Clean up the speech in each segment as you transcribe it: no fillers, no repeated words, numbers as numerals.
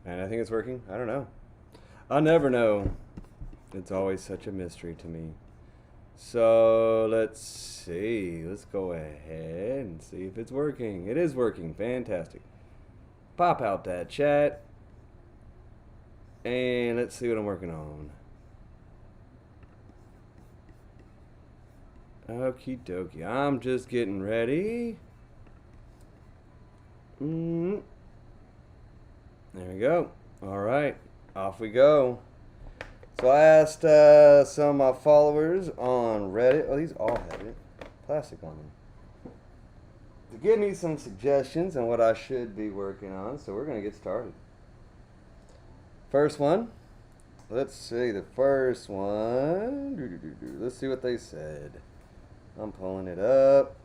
And I think it's working. I don't know. I'll never know. It's always such a mystery to me. So let's see. Let's go ahead and see if it's working. It is working. Fantastic. Pop out that chat. And let's see what I'm working on. Okie dokie. I'm just getting ready. There we go. Alright. Off we go. So I asked some of my followers on Reddit. Oh, these all have it. Plastic on them. To give me some suggestions on what I should be working on. So we're going to get started. First one. Let's see. The first one. Let's see what they said. I'm pulling it up.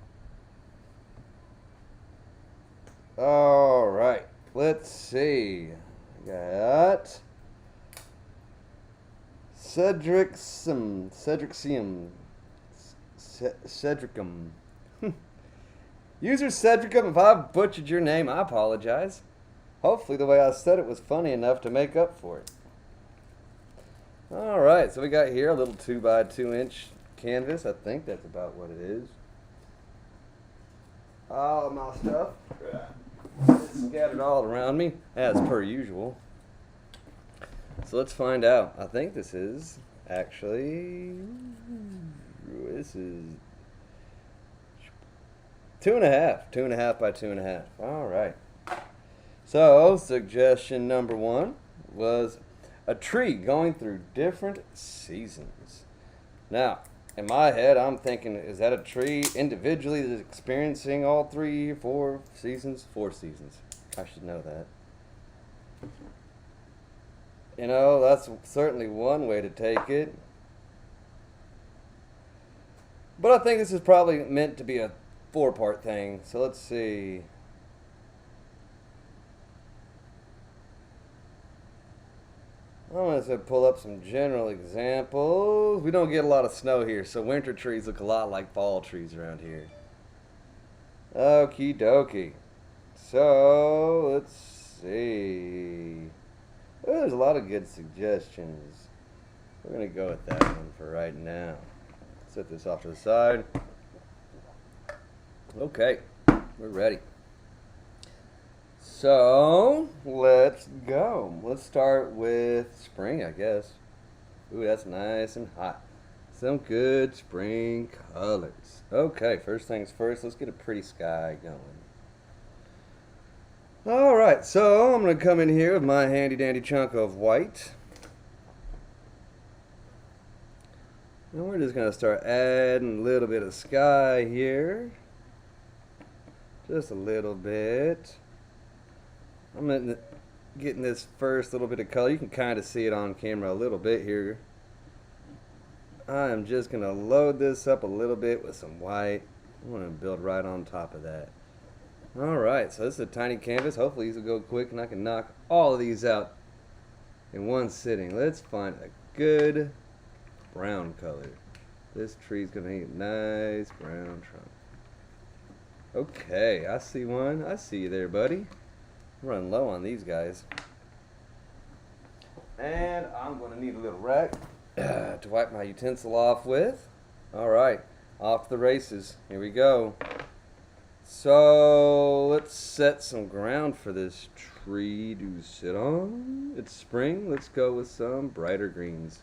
Alright. Let's see. I got Cedricum. User Cedricum, if I butchered your name, I apologize. Hopefully the way I said it was funny enough to make up for it. Alright, so we got here a little 2x2-inch canvas. I think that's about what it is. All of my stuff scattered all around me, as per usual. So let's find out. I think this is actually, this is 2.5. 2.5 by 2.5. Alright. So, suggestion number one was a tree going through different seasons. Now, in my head, I'm thinking, is that a tree individually that's experiencing all 3, 4 seasons? 4 seasons. I should know that. You know, that's certainly one way to take it. But I think this is probably meant to be a 4-part thing. So let's see. I'm going to pull up some general examples. We don't get a lot of snow here, so winter trees look a lot like fall trees around here. Okie dokie. So, let's see. Oh, there's a lot of good suggestions. We're going to go with that one for right now. Set this off to the side. Okay, we're ready. So, let's go. Let's start with spring, I guess. Ooh, that's nice and hot. Some good spring colors. Okay, first things first, let's get a pretty sky going. Alright, so I'm going to come in here with my handy dandy chunk of white. And we're just going to start adding a little bit of sky here. Just a little bit. I'm getting this first little bit of color. You can kind of see it on camera a little bit here. I am just going to load this up a little bit with some white. I'm going to build right on top of that. Alright, so this is a tiny canvas. Hopefully these will go quick and I can knock all of these out in one sitting. Let's find a good brown color. This tree's going to need a nice brown trunk. Okay, I see one. I see you there, buddy. I'm running low on these guys. And I'm going to need a little rack to wipe my utensil off with. Alright, off the races. Here we go. So, let's set some ground for this tree to sit on. It's spring. Let's go with some brighter greens.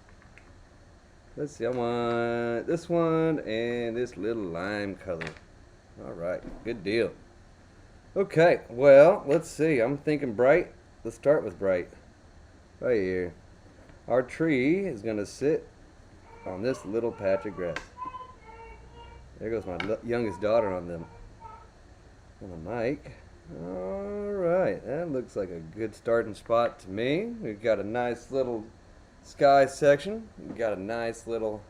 Let's see, I want this one and this little lime color. Alright, good deal. Okay, well, let's see. I'm thinking bright. Let's start with bright. Right here. Our tree is going to sit on this little patch of grass. There goes my youngest daughter on the mic. Alright, that looks like a good starting spot to me. We've got a nice little sky section. We've got a nice little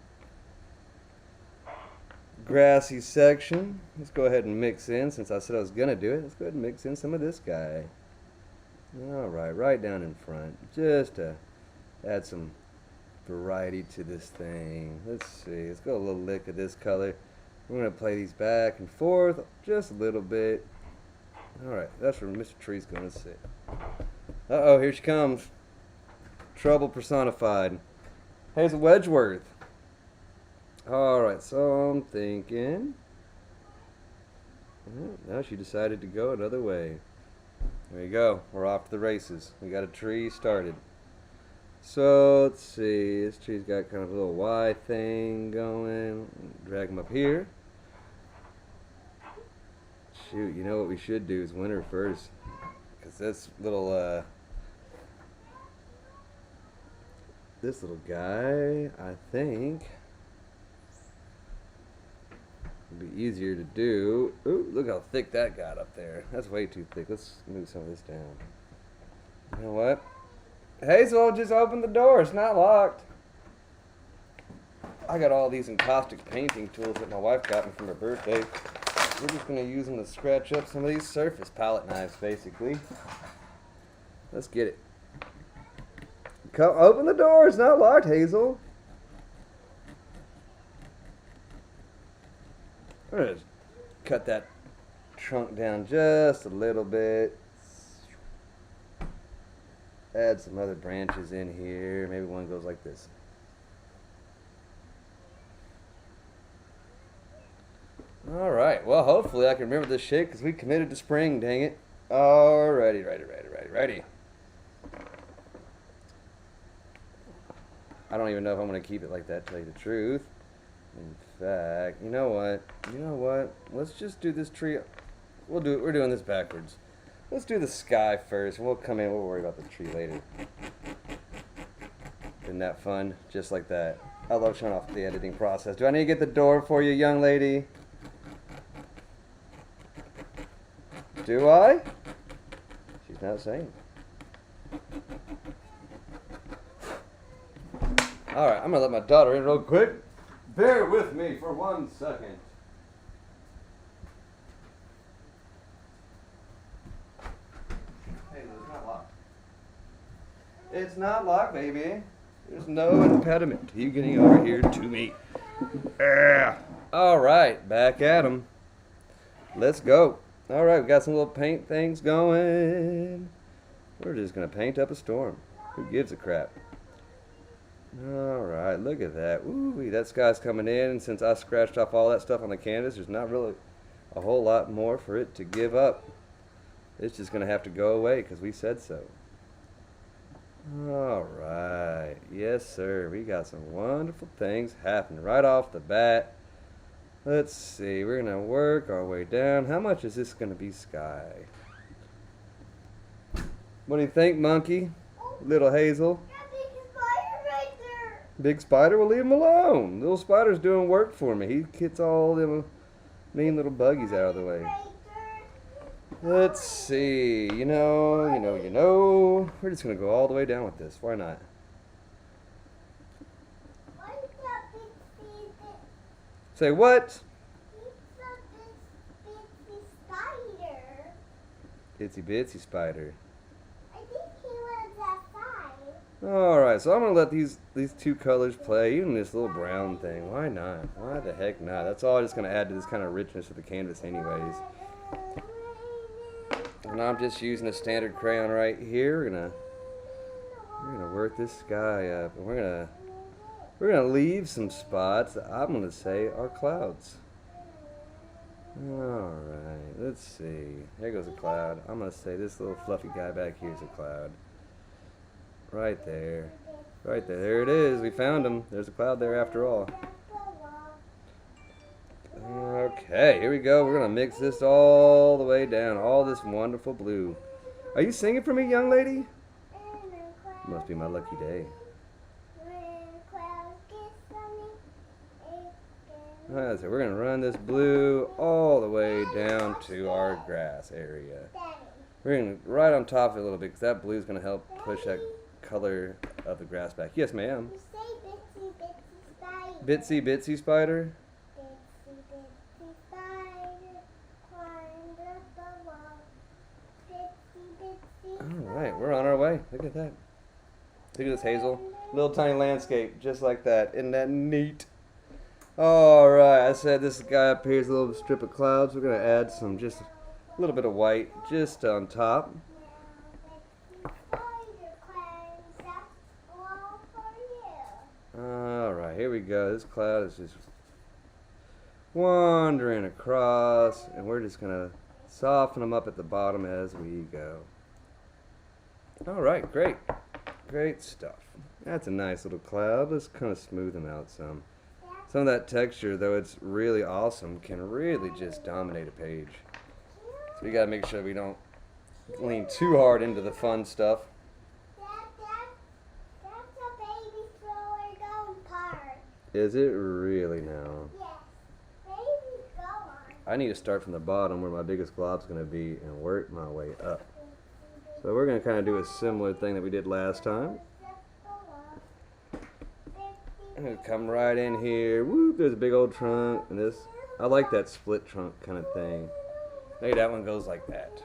grassy section. Let's go ahead and mix in, since I said I was going to do it, let's go ahead and mix in some of this guy. Alright, right down in front, just to add some variety to this thing. Let's see, let's go a little lick of this color. We're going to play these back and forth just a little bit. Alright, that's where Mr. Tree's going to sit. Uh-oh, here she comes. Trouble personified. Hazel Wedgeworth. Alright, so I'm thinking... Well, now she decided to go another way. There you go. We're off to the races. We got a tree started. So, let's see. This tree's got kind of a little Y thing going. Drag him up here. Shoot, you know what we should do is winter first. Because this little guy, I think, would be easier to do. Ooh, look how thick that got up there. That's way too thick. Let's move some of this down. You know what? Hazel, just open the door. It's not locked. I got all these encaustic painting tools that my wife got me for her birthday. We're just going to use them to scratch up some of these surface palette knives, basically. Let's get it. Come, open the door. It's not locked, Hazel. I'm going to cut that trunk down just a little bit. Add some other branches in here. Maybe one goes like this. Alright, well, hopefully I can remember this shape because we committed to spring, dang it. Alrighty, righty. I don't even know if I'm going to keep it like that, to tell you the truth. In fact, you know what? Let's just do this tree. We're doing this backwards. Let's do the sky first. We'll come in, we'll worry about the tree later. Isn't that fun? Just like that. I love showing off the editing process. Do I need to get the door for you, young lady? Do I? She's not saying. Alright, I'm going to let my daughter in real quick. Bear with me for 1 second. Hey, it's not locked. It's not locked, baby. There's no impediment to you getting over here to me. Alright, back at 'em. Let's go. Alright, we got some little paint things going. We're just going to paint up a storm. Who gives a crap? Alright, look at that. Ooh, that sky's coming in, and since I scratched off all that stuff on the canvas, there's not really a whole lot more for it to give up. It's just going to have to go away because we said so. Alright, yes sir, we got some wonderful things happening right off the bat. Let's see, we're going to work our way down. How much is this going to be sky? What do you think, monkey? Little Hazel? Big spider, will leave him alone. Little spider's doing work for me. He gets all them mean little buggies out of the way. Let's see. You know. We're just going to go all the way down with this. Why not? Say what? Itsy bitsy spider. Alright, so I'm going to let these two colors play, even this little brown thing. Why not? Why the heck not? That's all just going to add to this kind of richness of the canvas anyways. And I'm just using a standard crayon right here. We're gonna work this sky up. And we're gonna leave some spots that I'm going to say are clouds. Alright, let's see. There goes a cloud. I'm going to say this little fluffy guy back here is a cloud. Right there. Right there. There it is. We found him. There's a cloud there after all. Okay, here we go. We're going to mix this all the way down. All this wonderful blue. Are you singing for me, young lady? Must be my lucky day. Alright, so we're going to run this blue all the way down to our grass area. We're going to right on top of it a little bit because that blue is going to help push that color of the grass back. Yes, ma'am. Bitsy bitsy spider. Alright, we're on our way. Look at that. Look at this, Hazel. Little tiny landscape, just like that. Isn't that neat? Alright, I said this guy up here is a little strip of clouds. We're going to add some, just a little bit of white just on top. we go. This cloud is just wandering across, and we're just gonna soften them up at the bottom as we go. Alright, great. Great stuff. That's a nice little cloud. Let's kind of smooth them out some. Some of that texture, though it's really awesome, can really just dominate a page. So we gotta make sure we don't lean too hard into the fun stuff. That's a baby stroller going park. Is it really now? Yes. Baby, go on. I need to start from the bottom where my biggest glob's gonna be and work my way up. So we're gonna kind of do a similar thing that we did last time. I'm gonna come right in here. Whoop, there's a big old trunk, and this, I like that split trunk kind of thing. Maybe that one goes like that.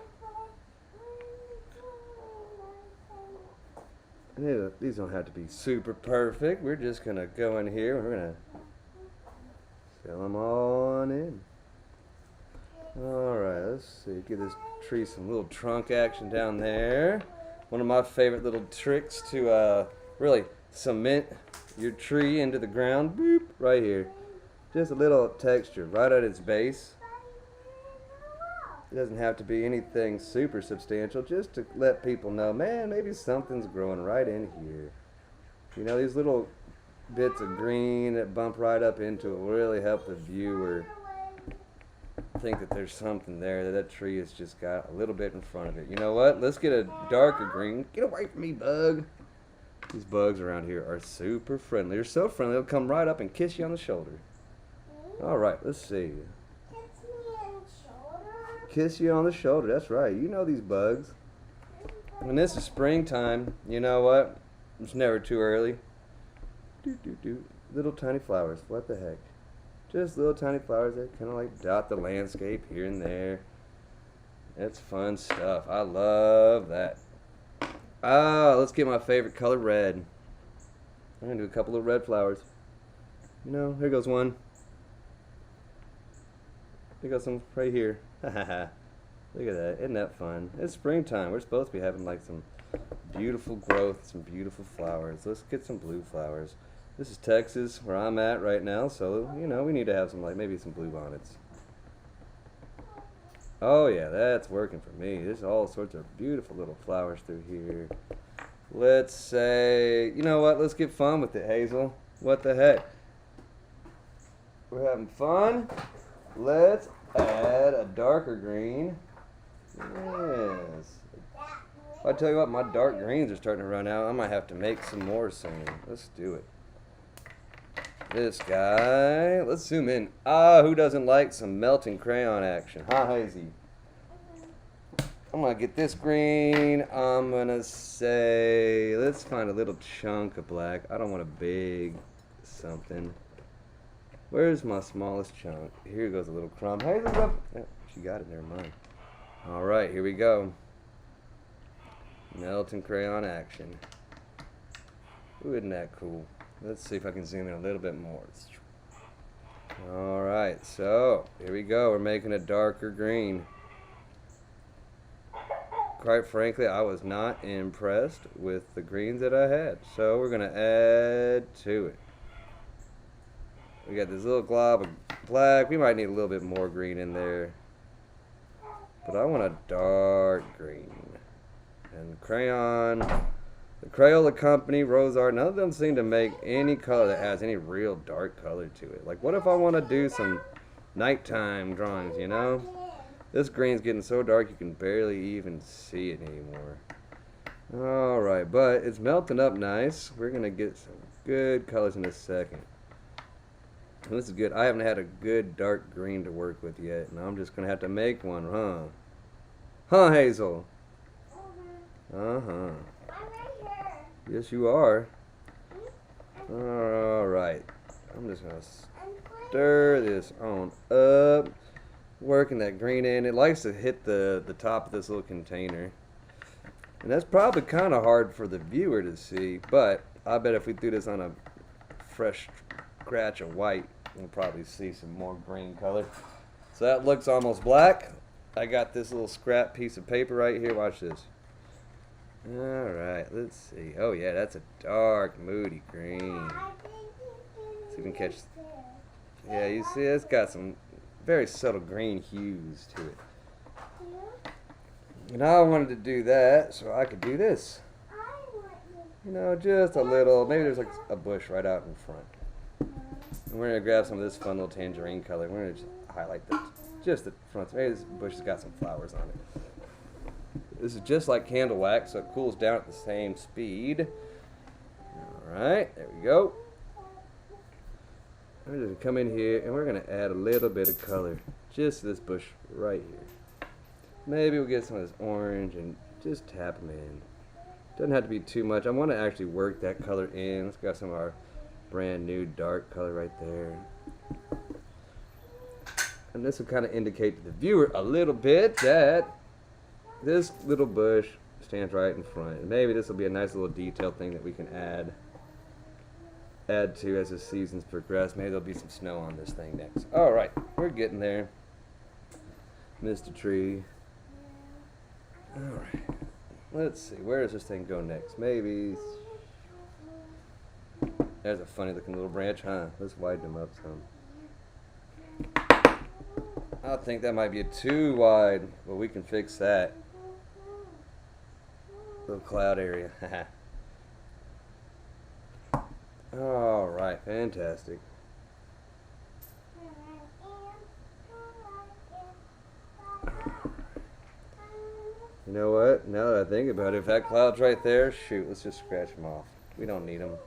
And these don't have to be super perfect. We're just gonna go in here and we're gonna fill them on in. Alright, let's see. Give this tree some little trunk action down there. One of my favorite little tricks to really cement your tree into the ground. Boop, right here. Just a little texture right at its base. It doesn't have to be anything super substantial, just to let people know, man, maybe something's growing right in here. You know, these little bits of green that bump right up into it will really help the viewer think that there's something there, that that tree has just got a little bit in front of it. You know what? Let's get a darker green. Get away from me, bug. These bugs around here are super friendly. They're so friendly, they'll come right up and kiss you on the shoulder. Alright, let's see. Kiss me on the shoulder. Kiss you on the shoulder, that's right. You know these bugs. When this is springtime, you know what? It's never too early. Little tiny flowers, what the heck? Just little tiny flowers that kind of like dot the landscape here and there. It's fun stuff. I love that. Ah, let's get my favorite color, red. I'm going to do a couple of red flowers. You know, here goes one. Here goes some right here. Look at that. Isn't that fun? It's springtime. We're supposed to be having like some beautiful growth, some beautiful flowers. Let's get some blue flowers. This is Texas, where I'm at right now, so, you know, we need to have some, like, maybe some blue bonnets. Oh, yeah, that's working for me. There's all sorts of beautiful little flowers through here. Let's say, you know what, let's get fun with it, Hazel. What the heck? We're having fun. Let's add a darker green. Yes. If I tell you what, my dark greens are starting to run out. I might have to make some more soon. Let's do it. This guy. Let's zoom in. Ah, who doesn't like some melting crayon action? Huh, Hazy? I'm going to get this green. I'm going to say, let's find a little chunk of black. I don't want a big something. Where's my smallest chunk? Here goes a little crumb. Hazel's up. Oh, she got it. Never mind. All right, here we go. Melting crayon action. Ooh, isn't that cool? Let's see if I can zoom in a little bit more. Alright, so here we go. We're making a darker green. Quite frankly, I was not impressed with the greens that I had. So we're going to add to it. We got this little glob of black. We might need a little bit more green in there. But I want a dark green. And crayon... The Crayon company, Rose Art, none of them seem to make any color that has any real dark color to it. Like, what if I want to do some nighttime drawings, you know? This green's getting so dark you can barely even see it anymore. Alright, but it's melting up nice. We're going to get some good colors in a second. And this is good. I haven't had a good dark green to work with yet, and I'm just going to have to make one, huh? Huh, Hazel? Uh-huh. Yes, you are. Alright. I'm just going to stir this on up. Working that green in. It likes to hit the top of this little container. And that's probably kind of hard for the viewer to see. But I bet if we do this on a fresh scratch of white, we'll probably see some more green color. So that looks almost black. I got this little scrap piece of paper right here. Watch this. Alright, let's see. Oh yeah, that's a dark, moody green. you can catch. Yeah, you see, it's got some very subtle green hues to it. And I wanted to do that so I could do this. You know, just a little, maybe there's like a bush right out in front. And we're going to grab some of this fun little tangerine color. We're going to just highlight just the front. Maybe this bush has got some flowers on it. This is just like candle wax, so it cools down at the same speed. Alright, there we go. We're just going to come in here and we're going to add a little bit of color. Just to this bush right here. Maybe we'll get some of this orange and just tap them in. Doesn't have to be too much. I want to actually work that color in. Let's got some of our brand new dark color right there. And this will kind of indicate to the viewer a little bit that this little bush stands right in front. And maybe this will be a nice little detail thing that we can add to as the seasons progress. Maybe there'll be some snow on this thing next. Alright, we're getting there. Mr. Tree. Alright. Let's see, where does this thing go next? Maybe. There's a funny looking little branch, huh? Let's widen them up some. I think that might be too wide, but we can fix that. Little cloud area. Alright, fantastic. You know what? Now that I think about it, if that cloud's right there, shoot, let's just scratch them off. We don't need them.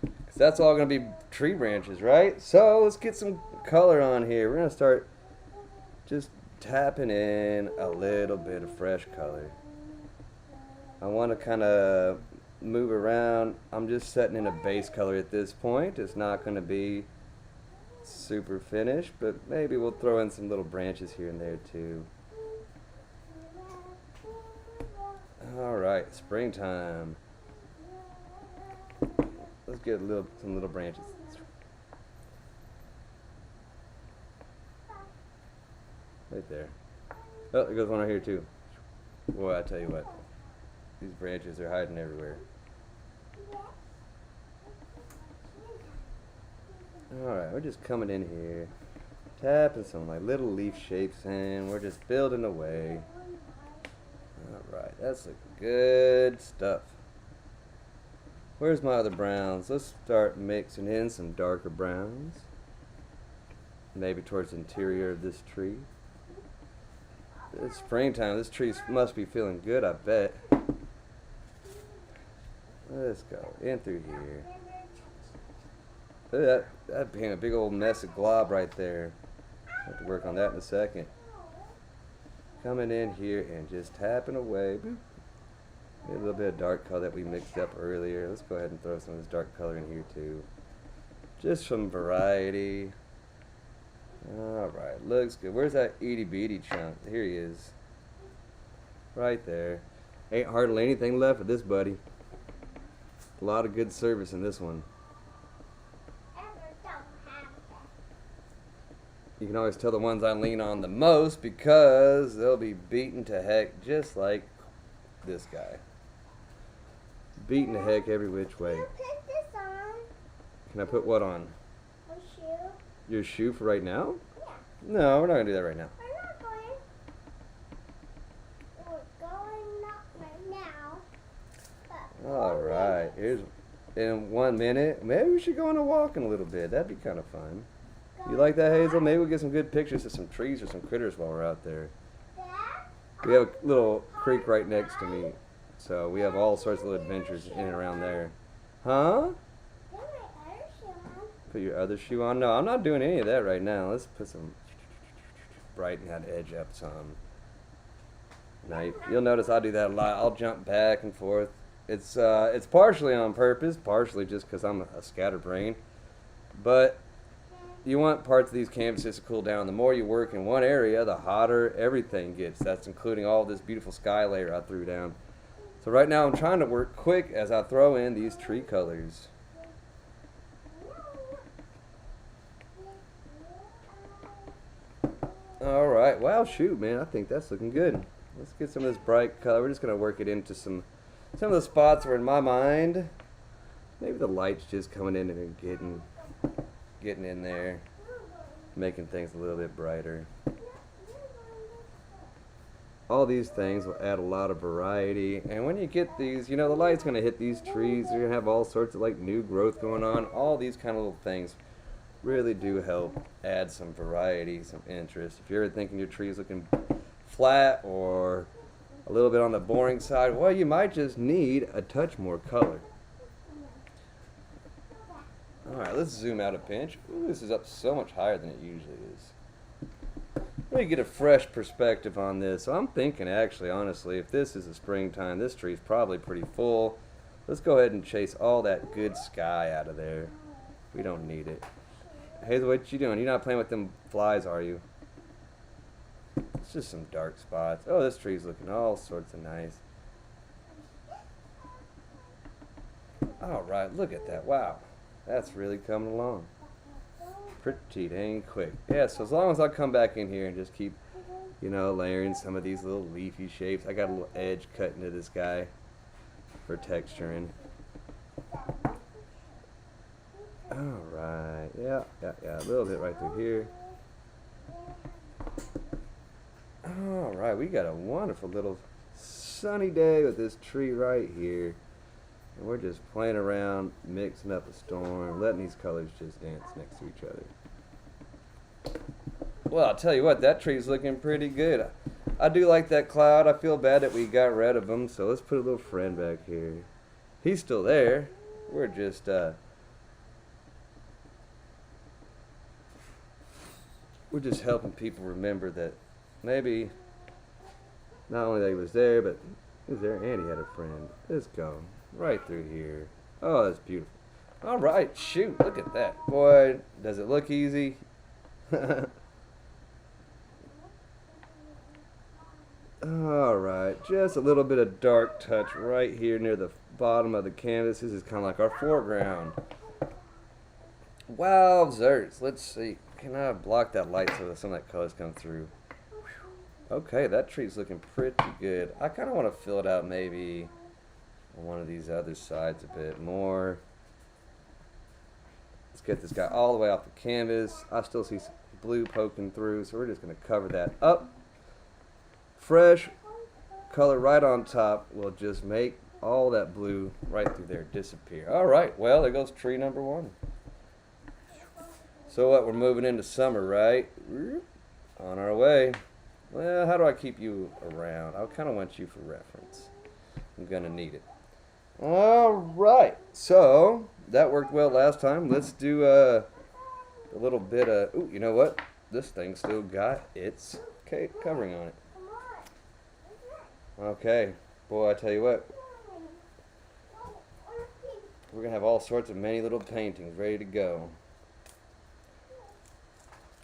Because that's all going to be tree branches, right? So let's get some color on here. We're going to start just tapping in a little bit of fresh color. I want to kind of move around. I'm just setting in a base color at this point. It's not going to be super finished, but maybe we'll throw in some little branches here and there too. Alright, springtime. Let's get some little branches. Right there. Oh, there goes one right here too. Boy, I tell you what. These branches are hiding everywhere. Alright, we're just coming in here. Tapping some like little leaf shapes in. We're just building away. Alright, that's looking good stuff. Where's my other browns? Let's start mixing in some darker browns. Maybe towards the interior of this tree. It's springtime. This tree must be feeling good, I bet. Let's go in through here. Look at that being a big old mess of glob right there. I'll have to work on that in a second. Coming in here and just tapping away. Boop. A little bit of dark color that we mixed up earlier. Let's go ahead and throw some of this dark color in here too. Just some variety. Alright, looks good. Where's that itty bitty chunk? Here he is. Right there. Ain't hardly anything left of this buddy. A lot of good service in this one. You can always tell the ones I lean on the most because they'll be beaten to heck just like this guy. Beaten to heck every which way. Can you put this on? Can I put what on? A shoe? Your shoe for right now? Yeah. No, we're not going to do that right now. We're not going. We're going not right now. But Alright, here's in 1 minute. Maybe we should go on a walk in a little bit. That'd be kind of fun. You like that, Hazel? Maybe we'll get some good pictures of some trees or some critters while we're out there. We have a little creek right next to me, so we have all sorts of little adventures in and around there. Huh? Put my other shoe on. Put your other shoe on? No, I'm not doing any of that right now. Let's put some, brighten that edge up some. Now, you'll notice I do that a lot. I'll jump back and forth. It's partially on purpose, partially just because I'm a scatterbrain. But you want parts of these canvases to cool down. The more you work in one area, the hotter everything gets. That's including all this beautiful sky layer I threw down. So right now I'm trying to work quick as I throw in these tree colors. Alright, wow, shoot, man, I think that's looking good. Let's get some of this bright color. We're just going to work it into some of the spots where in my mind, maybe the light's just coming in and getting getting in there, making things a little bit brighter. All these things will add a lot of variety, and when you get these, you know, the light's going to hit these trees. You're going to have all sorts of like new growth going on. All these kind of little things really do help add some variety, some interest. If you're ever thinking your tree's looking flat or a little bit on the boring side, well, you might just need a touch more color. Alright, let's zoom out a pinch. Ooh, this is up so much higher than it usually is. Let me get a fresh perspective on this. So I'm thinking, actually, honestly, if this is a springtime, this tree's probably pretty full. Let's go ahead and chase all that good sky out of there. We don't need it. Hazel, what you doing? You're not playing with them flies, are you? It's just some dark spots. Oh, this tree's looking all sorts of nice. Alright, look at that. Wow. That's really coming along. Pretty dang quick. Yeah, so as long as I come back in here and just keep, you know, layering some of these little leafy shapes. I got a little edge cut into this guy for texturing. Alright, yeah, a little bit right through here. Alright, we got a wonderful little sunny day with this tree right here. And we're just playing around, mixing up a storm, letting these colors just dance next to each other. Well, I'll tell you what, that tree's looking pretty good. I do like that cloud. I feel bad that we got rid of him, so let's put a little friend back here. He's still there. We're just, helping people remember that maybe not only that he was there, but he was there and he had a friend. Let's go. Right through here. Oh, that's beautiful. Alright, shoot, look at that. Boy, does it look easy? Alright, just a little bit of dark touch right here near the bottom of the canvas. This is kind of like our foreground. Wow, zerts. Let's see. Can I block that light so that some of that colors come through? Okay, that tree's looking pretty good. I kind of want to fill it out maybe on one of these other sides a bit more. Let's get this guy all the way off the canvas. I still see some blue poking through, so we're just going to cover that up. Fresh color right on top will just make all that blue right through there disappear. Alright, well, there goes tree number one. So what, we're moving into summer, right? On our way. Well, how do I keep you around? I kind of want you for reference. I'm going to need it. Alright, so that worked well last time. Let's do a little bit of, ooh, you know what? This thing still got its covering on it. Okay, boy, I tell you what. We're going to have all sorts of many little paintings ready to go.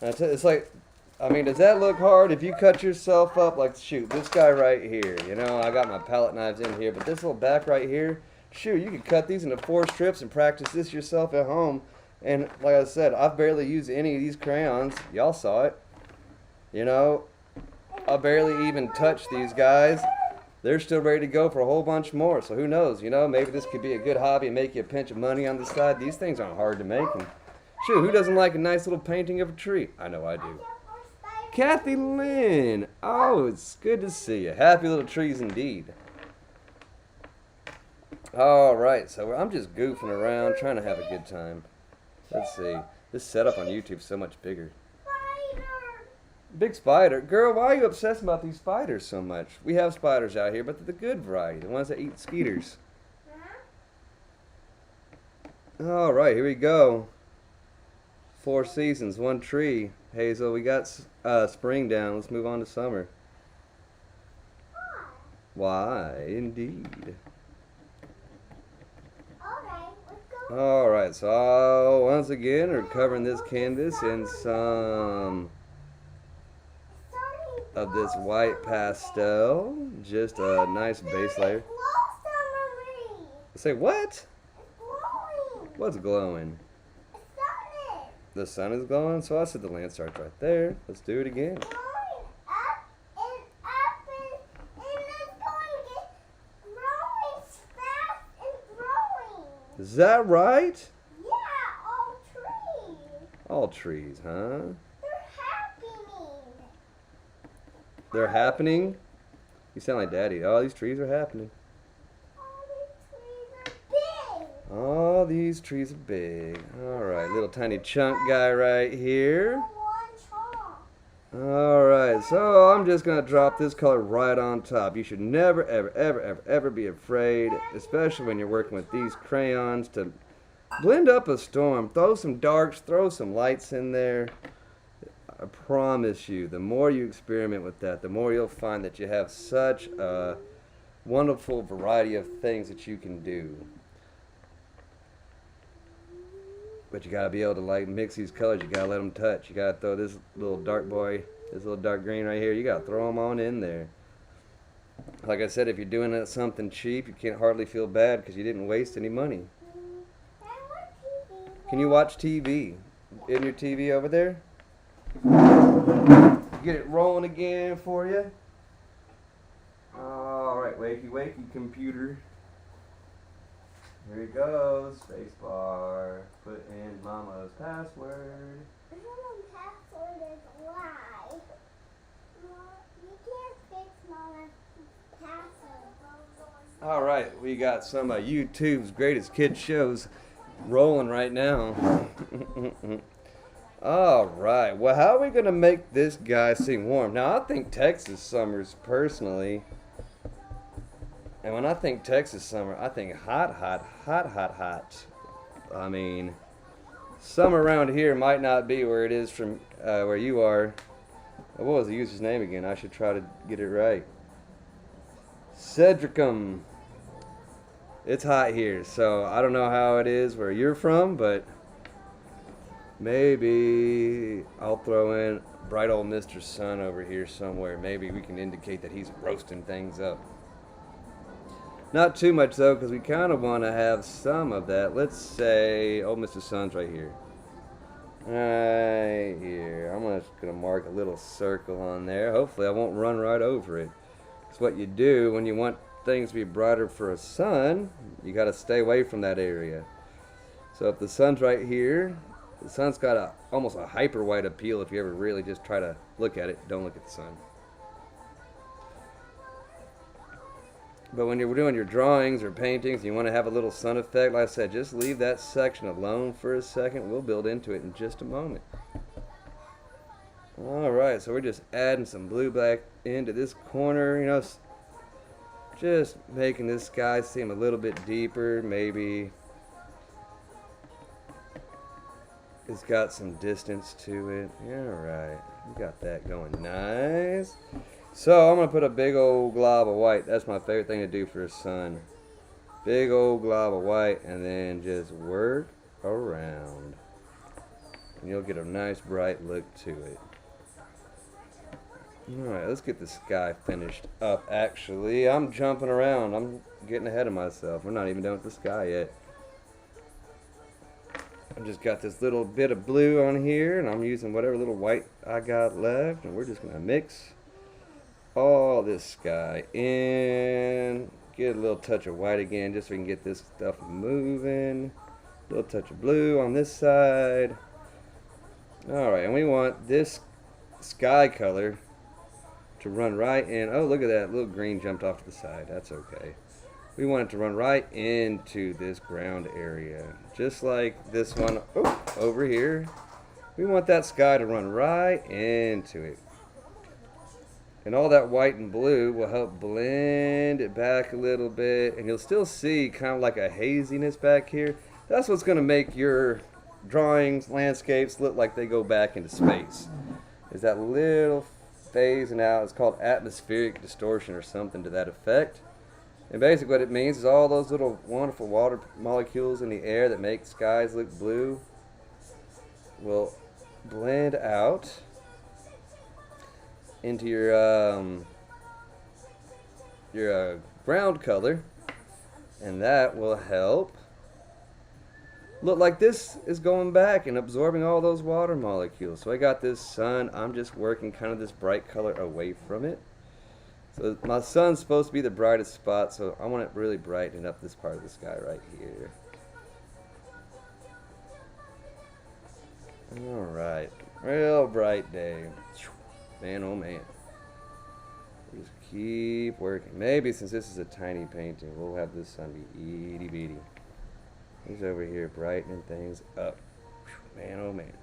It's like, I mean, does that look hard? If you cut yourself up, like, shoot, this guy right here, you know, I got my palette knives in here, but this little back right here, shoot, you could cut these into 4 strips and practice this yourself at home. And like I said, I've barely used any of these crayons. Y'all saw it. You know, I barely even touched these guys. They're still ready to go for a whole bunch more. So who knows, you know, maybe this could be a good hobby and make you a pinch of money on the side. These things aren't hard to make. And shoot, who doesn't like a nice little painting of a tree? I know I do. Kathy Lynn. Oh, it's good to see you. Happy little trees indeed. Alright, so I'm just goofing around, trying to have a good time. Let's see. This setup on YouTube is so much bigger. Big spider. Girl, why are you obsessed about these spiders so much? We have spiders out here, but they're the good variety, the ones that eat skeeters. Alright, here we go. 4 seasons, 1 tree. Hazel, we got spring down. Let's move on to summer. Why, indeed. Alright, so once again, we're covering this canvas in some of this white pastel. Just a nice base layer. Say what? What's glowing? The sun is glowing? So I said the land starts right there. Let's do it again. Is that right? Yeah, all trees. All trees, huh? They're happening. They're happening? You sound like Daddy. Oh, these trees are happening. All these trees are big. All these trees are big. Alright, little tiny chunk guy right here. One chalk. Alright, so I'm just going to drop this color right on top. You should never, ever, ever, ever, ever be afraid, especially when you're working with these crayons, to blend up a storm. Throw some darks, throw some lights in there. I promise you, the more you experiment with that, the more you'll find that you have such a wonderful variety of things that you can do. But you gotta be able to like mix these colors. You gotta let them touch. You gotta throw this little dark boy, this little dark green right here. You gotta throw them on in there. Like I said, if you're doing something cheap, you can't hardly feel bad because you didn't waste any money. Can you watch TV? In your TV over there? Get it rolling again for you. Alright, wakey wakey computer. Here it goes. Spacebar. Put in Mama's password. Mama's password is why. You can't fix Mama's password. Alright, we got some of YouTube's greatest kid shows rolling right now. Alright, well, how are we going to make this guy seem warm? Now, I think Texas summers, personally. And when I think Texas summer, I think hot, hot, hot, hot, hot. I mean, summer around here might not be where it is from where you are. What was the user's name again? I should try to get it right. Cedricum. It's hot here, so I don't know how it is where you're from, but maybe I'll throw in bright old Mr. Sun over here somewhere. Maybe we can indicate that he's roasting things up. Not too much though, because we kind of want to have some of that. Let's say, oh, Mr. Sun's right here. Right here. I'm just going to mark a little circle on there. Hopefully I won't run right over it. It's what you do when you want things to be brighter for a sun. You got to stay away from that area. So if the sun's right here, the sun's got almost a hyper white appeal. If you ever really just try to look at it, don't look at the sun. But when you're doing your drawings or paintings, you want to have a little sun effect, like I said, just leave that section alone for a second. We'll build into it in just a moment. Alright, so we're just adding some blue back into this corner, you know, just making this sky seem a little bit deeper. Maybe it's got some distance to it. Yeah, alright, we got that going nice. So I'm going to put a big old glob of white. That's my favorite thing to do for a sun. Big old glob of white, and then just work around. And you'll get a nice bright look to it. Alright, let's get the sky finished up. Actually, I'm jumping around. I'm getting ahead of myself. We're not even done with the sky yet. I've just got this little bit of blue on here, and I'm using whatever little white I got left, and we're just going to mix all this sky in. Get a little touch of white again just so we can get this stuff moving. A little touch of blue on this side. Alright, and we want this sky color to run right in. Oh, look at that. Little green jumped off to the side. That's okay. We want it to run right into this ground area. Just like this one over here. We want that sky to run right into it. And all that white and blue will help blend it back a little bit. And you'll still see kind of like a haziness back here. That's what's going to make your drawings, landscapes look like they go back into space. Is that little phasing out. It's called atmospheric distortion or something to that effect. And basically what it means is all those little wonderful water molecules in the air that make skies look blue will blend out into your ground color, and that will help look like this is going back and absorbing all those water molecules. So I got this sun. I'm just working kind of this bright color away from it. So my sun's supposed to be the brightest spot, so I want it really brightening up this part of the sky right here. Alright. Real bright day. Man, oh man. Just keep working. Maybe since this is a tiny painting, we'll have this sun be itty bitty. He's over here brightening things up. Man, oh man.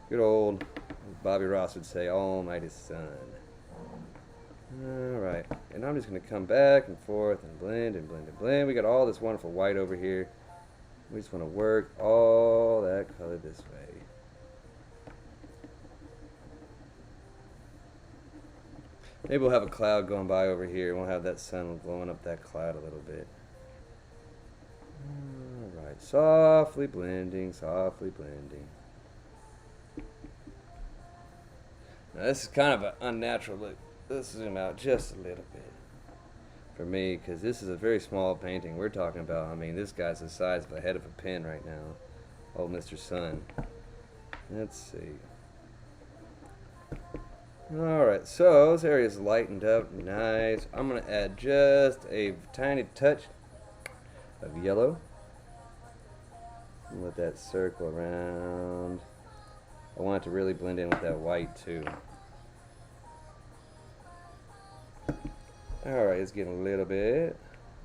Good old, as Bobby Ross would say, almighty sun. Alright, and I'm just going to come back and forth and blend and blend and blend. We got all this wonderful white over here. We just want to work all that color this way. Maybe we'll have a cloud going by over here. We'll have that sun blowing up that cloud a little bit. Alright, softly blending, softly blending. Now this is kind of an unnatural look. Let's zoom out just a little bit for me, because this is a very small painting we're talking about. I mean, this guy's the size of a head of a pin right now. Old Mr. Sun. Let's see. Alright, so this area's lightened up nice. I'm going to add just a tiny touch of yellow. And let that circle around. I want it to really blend in with that white too. Alright, it's getting a little bit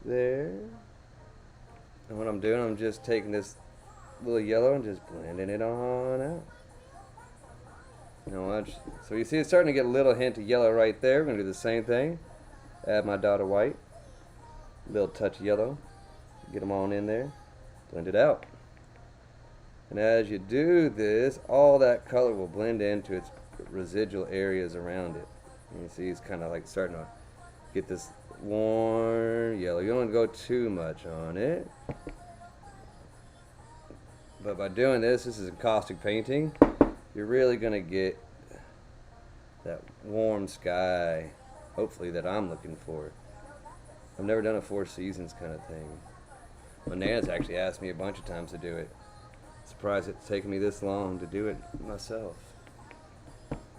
there. And what I'm doing, I'm just taking this little yellow and just blending it on out. So you see it's starting to get a little hint of yellow right there. We're going to do the same thing. Add my dot of white. A little touch of yellow. Get them on in there. Blend it out. And as you do this, all that color will blend into its residual areas around it. And you see it's kind of like starting to get this warm yellow. You don't want to go too much on it. But by doing this is a caustic painting, you're really going to get that warm sky, hopefully, that I'm looking for. I've never done a Four Seasons kind of thing. My Nana's actually asked me a bunch of times to do it. Surprised it's taken me this long to do it myself.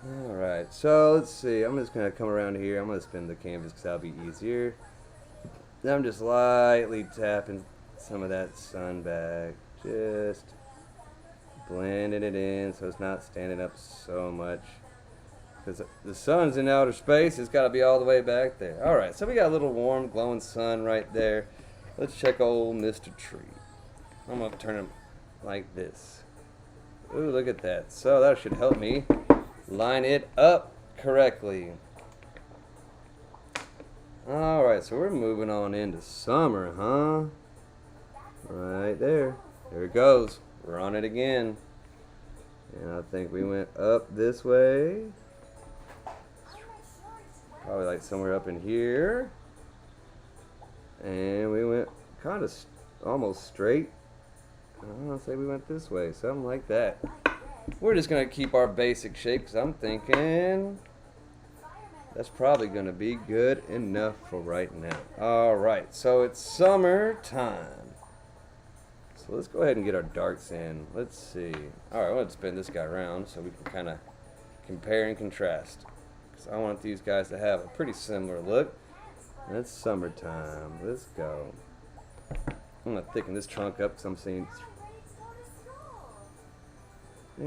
Alright, so let's see. I'm just going to come around here. I'm going to spin the canvas because that'll be easier. Then I'm just lightly tapping some of that sun back. Just blending it in so it's not standing up so much. Because the sun's in outer space, it's got to be all the way back there. Alright, so we got a little warm, glowing sun right there. Let's check old Mr. Tree. I'm going to turn him like this. Ooh, look at that. So that should help me line it up correctly. Alright, so we're moving on into summer, huh? Right there. There it goes. We're on it again. And I think we went up this way. Probably like somewhere up in here. And we went kind of almost straight. I want to say we went this way, something like that. We're just going to keep our basic shape because I'm thinking that's probably going to be good enough for right now. Alright, so it's summertime. So let's go ahead and get our darks in. Let's see. Alright, I'm going to spin this guy around so we can kind of compare and contrast. Because I want these guys to have a pretty similar look. And it's summertime. Let's go. I'm going to thicken this trunk up because I'm seeing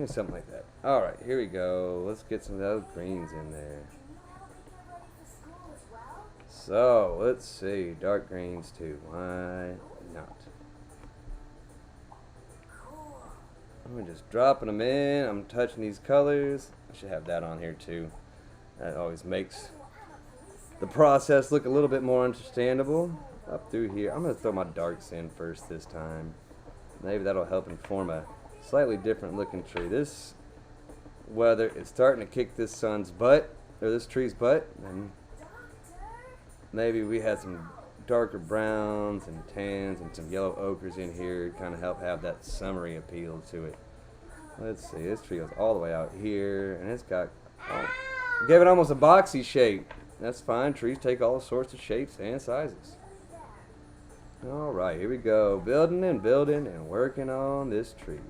something like that. Alright, here we go. Let's get some of those greens in there. So, let's see. Dark greens too. Why not? I'm just dropping them in. I'm touching these colors. I should have that on here too. That always makes the process look a little bit more understandable. Up through here. I'm going to throw my darks in first this time. Maybe that'll help inform a slightly different looking tree. This weather is starting to kick this sun's butt, or this tree's butt, and maybe we had some darker browns and tans and some yellow ochres in here to kind of help have that summery appeal to it. Let's see, this tree goes all the way out here, and it's got, gave it almost a boxy shape. That's fine, trees take all sorts of shapes and sizes. Alright, here we go, building and building and working on this tree.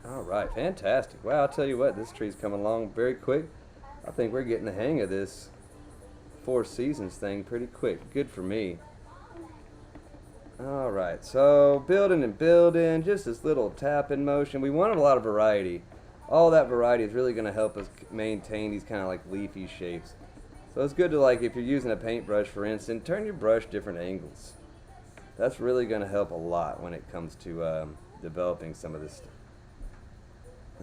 Alright, fantastic. Wow, I'll tell you what, this tree's coming along very quick. I think we're getting the hang of this Four Seasons thing pretty quick. Good for me. Alright, so building and building, just this little tapping motion. We wanted a lot of variety. All that variety is really going to help us maintain these kind of like leafy shapes. So it's good to, like, if you're using a paintbrush, for instance, turn your brush different angles. That's really going to help a lot when it comes to developing some of this stuff.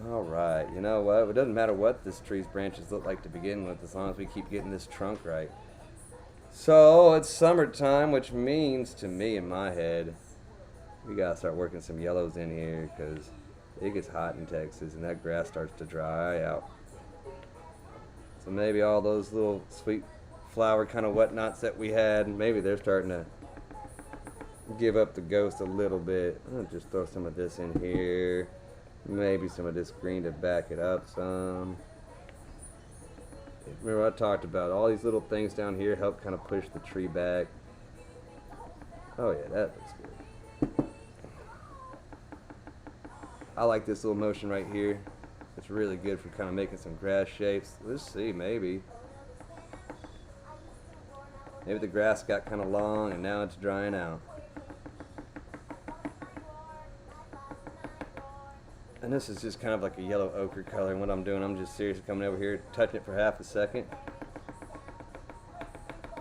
Alright, you know what? It doesn't matter what this tree's branches look like to begin with, as long as we keep getting this trunk right. So, it's summertime, which means, to me, in my head, we gotta start working some yellows in here, because it gets hot in Texas, and that grass starts to dry out. So maybe all those little sweet flower kind of whatnots that we had, maybe they're starting to give up the ghost a little bit. I'll just throw some of this in here. Maybe some of this green to back it up some. Remember I talked about all these little things down here help kind of push the tree back. Oh yeah, that looks good. I like this little motion right here. It's really good for kind of making some grass shapes. Let's see, maybe the grass got kind of long and now it's drying out. And this is just kind of like a yellow ochre color, and what I'm doing, I'm just seriously coming over here, touching it for half a second.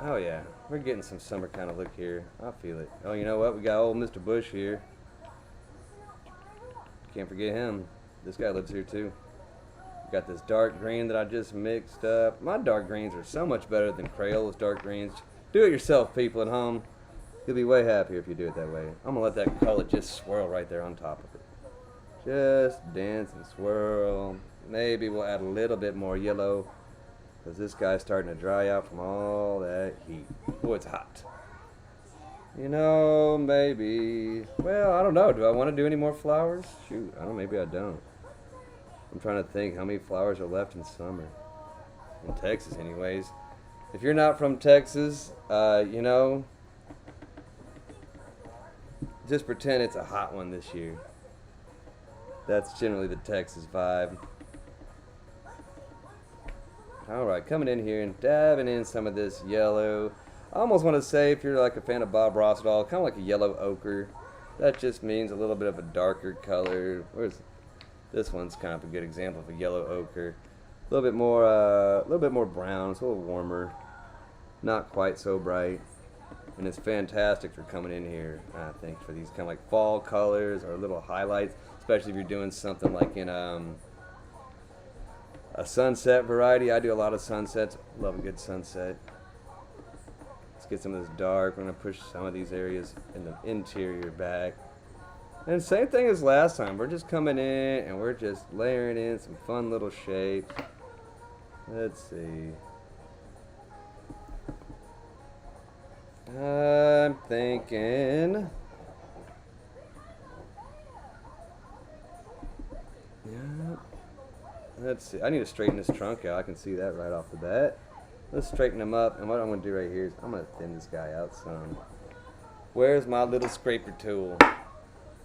Oh yeah, we're getting some summer kind of look here. I feel it. Oh, you know what? We got old Mr. Bush here. Can't forget him. This guy lives here too. Got this dark green that I just mixed up. My dark greens are so much better than Crayon's dark greens. Do it yourself, people at home. You'll be way happier if you do it that way. I'm gonna let that color just swirl right there on top of it. Just dance and swirl. Maybe we'll add a little bit more yellow, because this guy's starting to dry out from all that heat. Oh, it's hot. You know, maybe, well, I don't know. Do I want to do any more flowers? Shoot, I don't know, maybe I don't. I'm trying to think how many flowers are left in summer. In Texas, anyways. If you're not from Texas, you know, just pretend it's a hot one this year. That's generally the Texas vibe. Alright, coming in here and dabbing in some of this yellow. I almost want to say, if you're like a fan of Bob Ross at all, kind of like a yellow ochre. That just means a little bit of a darker color. This one's kind of a good example of a yellow ochre. A little bit more brown. It's a little warmer. Not quite so bright. And it's fantastic for coming in here, I think, for these kind of like fall colors or little highlights, especially if you're doing something like in a sunset variety. I do a lot of sunsets. Love a good sunset. Let's get some of this dark. We're going to push some of these areas in the interior back. And same thing as last time. We're just coming in and we're just layering in some fun little shapes. Let's see. I'm thinking, yeah, let's see, I need to straighten this trunk out. I can see that right off the bat. Let's straighten him up, and what I'm going to do right here is I'm going to thin this guy out some. Where's my little scraper tool?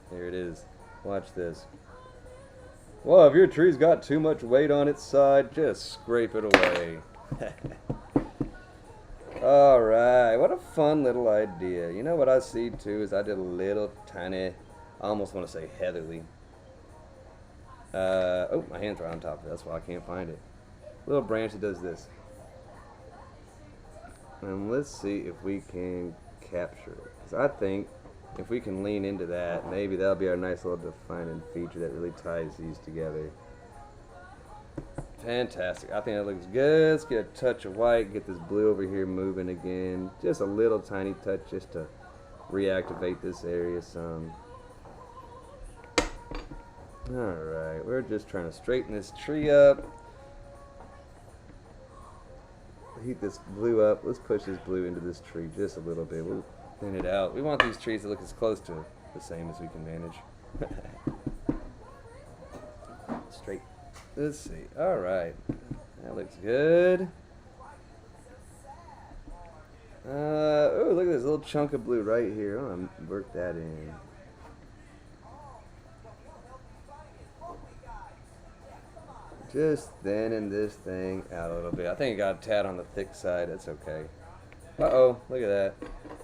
Here it is. Watch this. Well, if your tree's got too much weight on its side, just scrape it away. Alright, what a fun little idea. You know what I see too is I did a little tiny, I almost want to say heatherly. Oh, my hand's right on top of it. That's why I can't find it. Little branch that does this. And let's see if we can capture it. Because I think if we can lean into that, maybe that'll be our nice little defining feature that really ties these together. Fantastic. I think that looks good. Let's get a touch of white, get this blue over here moving again. Just a little tiny touch just to reactivate this area some. Alright, we're just trying to straighten this tree up. Heat this blue up. Let's push this blue into this tree just a little bit. We'll thin it out. We want these trees to look as close to the same as we can manage. Straight. Let's see. Alright. That looks good. Oh, look at this little chunk of blue right here. I'm going to work that in. Just thinning this thing out a little bit. I think it got a tad on the thick side. That's okay. Uh-oh. Look at that.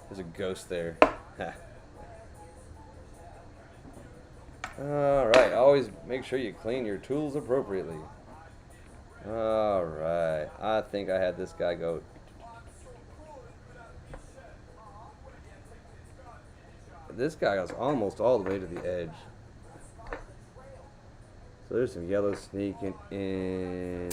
There's a ghost there. Alright, always make sure you clean your tools appropriately. Alright, I think I had this guy go. This guy goes almost all the way to the edge. So there's some yellow sneaking in.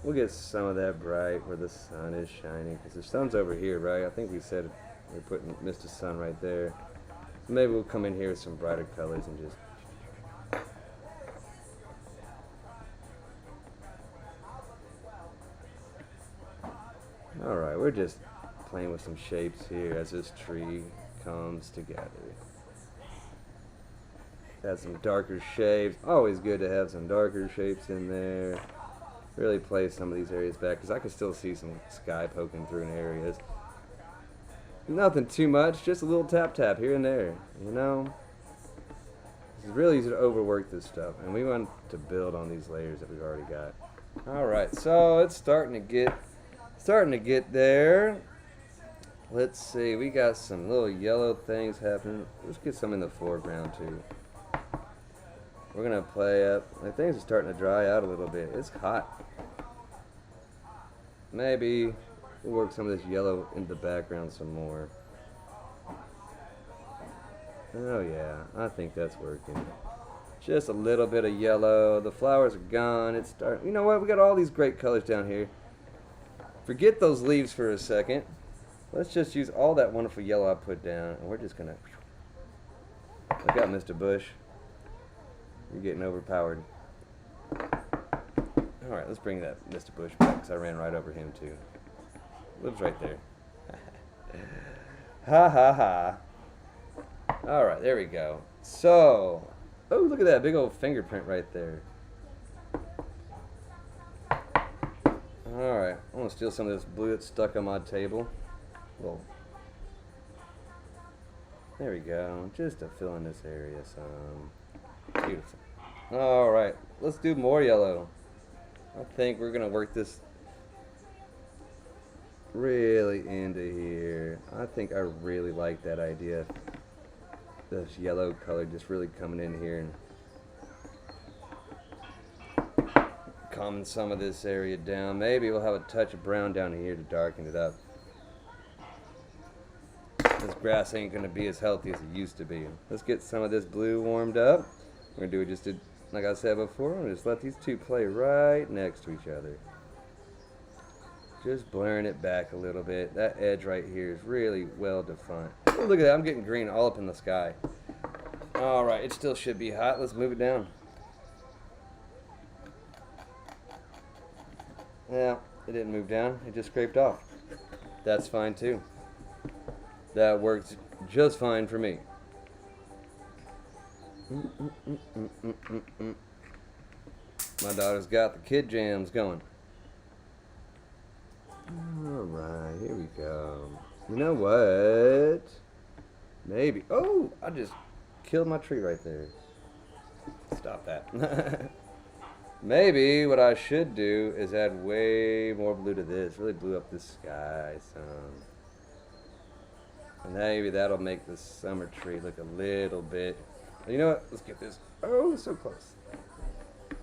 We'll get some of that bright where the sun is shining, because the sun's over here, right? I think we said we're putting Mr. Sun right there. So maybe we'll come in here with some brighter colors and just. Alright, we're just playing with some shapes here as this tree comes together. Add some darker shapes. Always good to have some darker shapes in there. Really play some of these areas back, because I can still see some sky poking through in areas. Nothing too much, just a little tap tap here and there, you know? It's really easy to overwork this stuff, and we want to build on these layers that we've already got. Alright, so it's starting to get there. Let's see, we got some little yellow things happening. Let's get some in the foreground too. We're gonna play up. Like, things are starting to dry out a little bit. It's hot. Maybe we'll work some of this yellow in the background some more. Oh yeah, I think that's working. Just a little bit of yellow. The flowers are gone. It's starting. You know what? We got all these great colors down here. Forget those leaves for a second. Let's just use all that wonderful yellow I put down, and we're just gonna. Look out, Mr. Bush. You're getting overpowered. Alright, let's bring that Mr. Bush back, because I ran right over him too. Lives right there. Ha ha ha. Alright, there we go. So, oh, look at that big old fingerprint right there. Alright, I'm going to steal some of this blue that's stuck on my table. Well, there we go. Just to fill in this area some. Beautiful. Alright, let's do more yellow. I think we're going to work this really into here. I think I really like that idea. This yellow color just really coming in here and calming some of this area down. Maybe we'll have a touch of brown down here to darken it up. This grass ain't going to be as healthy as it used to be. Let's get some of this blue warmed up. We're going to do it just like I said before. I'm going to just let these two play right next to each other. Just blurring it back a little bit. That edge right here is really well defined. Oh, look at that. I'm getting green all up in the sky. Alright, it still should be hot. Let's move it down. Yeah, it didn't move down. It just scraped off. That's fine too. That works just fine for me. My daughter's got the kid jams going. Alright, here we go. You know what? Maybe. Oh, I just killed my tree right there. Stop that. Maybe what I should do is add way more blue to this. Really blue up this sky some. And maybe that'll make the summer tree look a little bit. You know what? Let's get this. Oh, so close.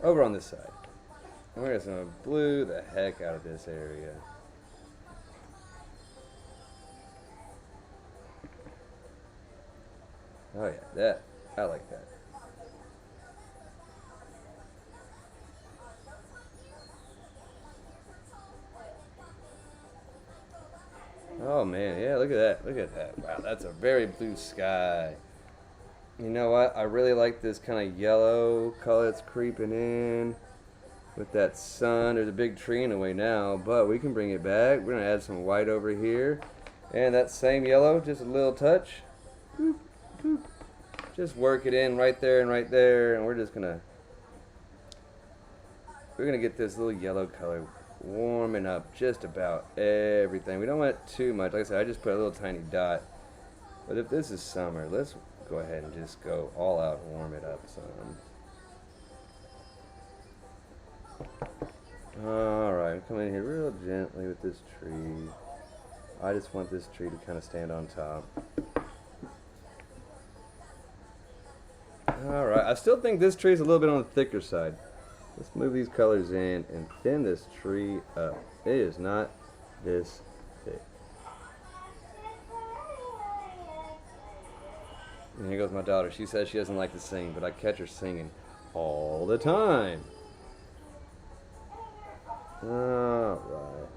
Over on this side. And we're just going to blue the heck out of this area. Oh yeah, I like that. Oh man, yeah, look at that, look at that. Wow, that's a very blue sky. You know what, I really like this kind of yellow color that's creeping in with that sun. There's a big tree in the way now, but we can bring it back. We're gonna add some white over here. And that same yellow, just a little touch. Boop, boop. Just work it in right there, and we're gonna get this little yellow color warming up just about everything. We don't want it too much. Like I said, I just put a little tiny dot. But if this is summer, let's go ahead and just go all out and warm it up some. Alright, come in here real gently with this tree. I just want this tree to kind of stand on top. Alright, I still think this tree is a little bit on the thicker side. Let's move these colors in and thin this tree up. It is not this thick. And here goes my daughter. She says she doesn't like to sing, but I catch her singing all the time. Alright.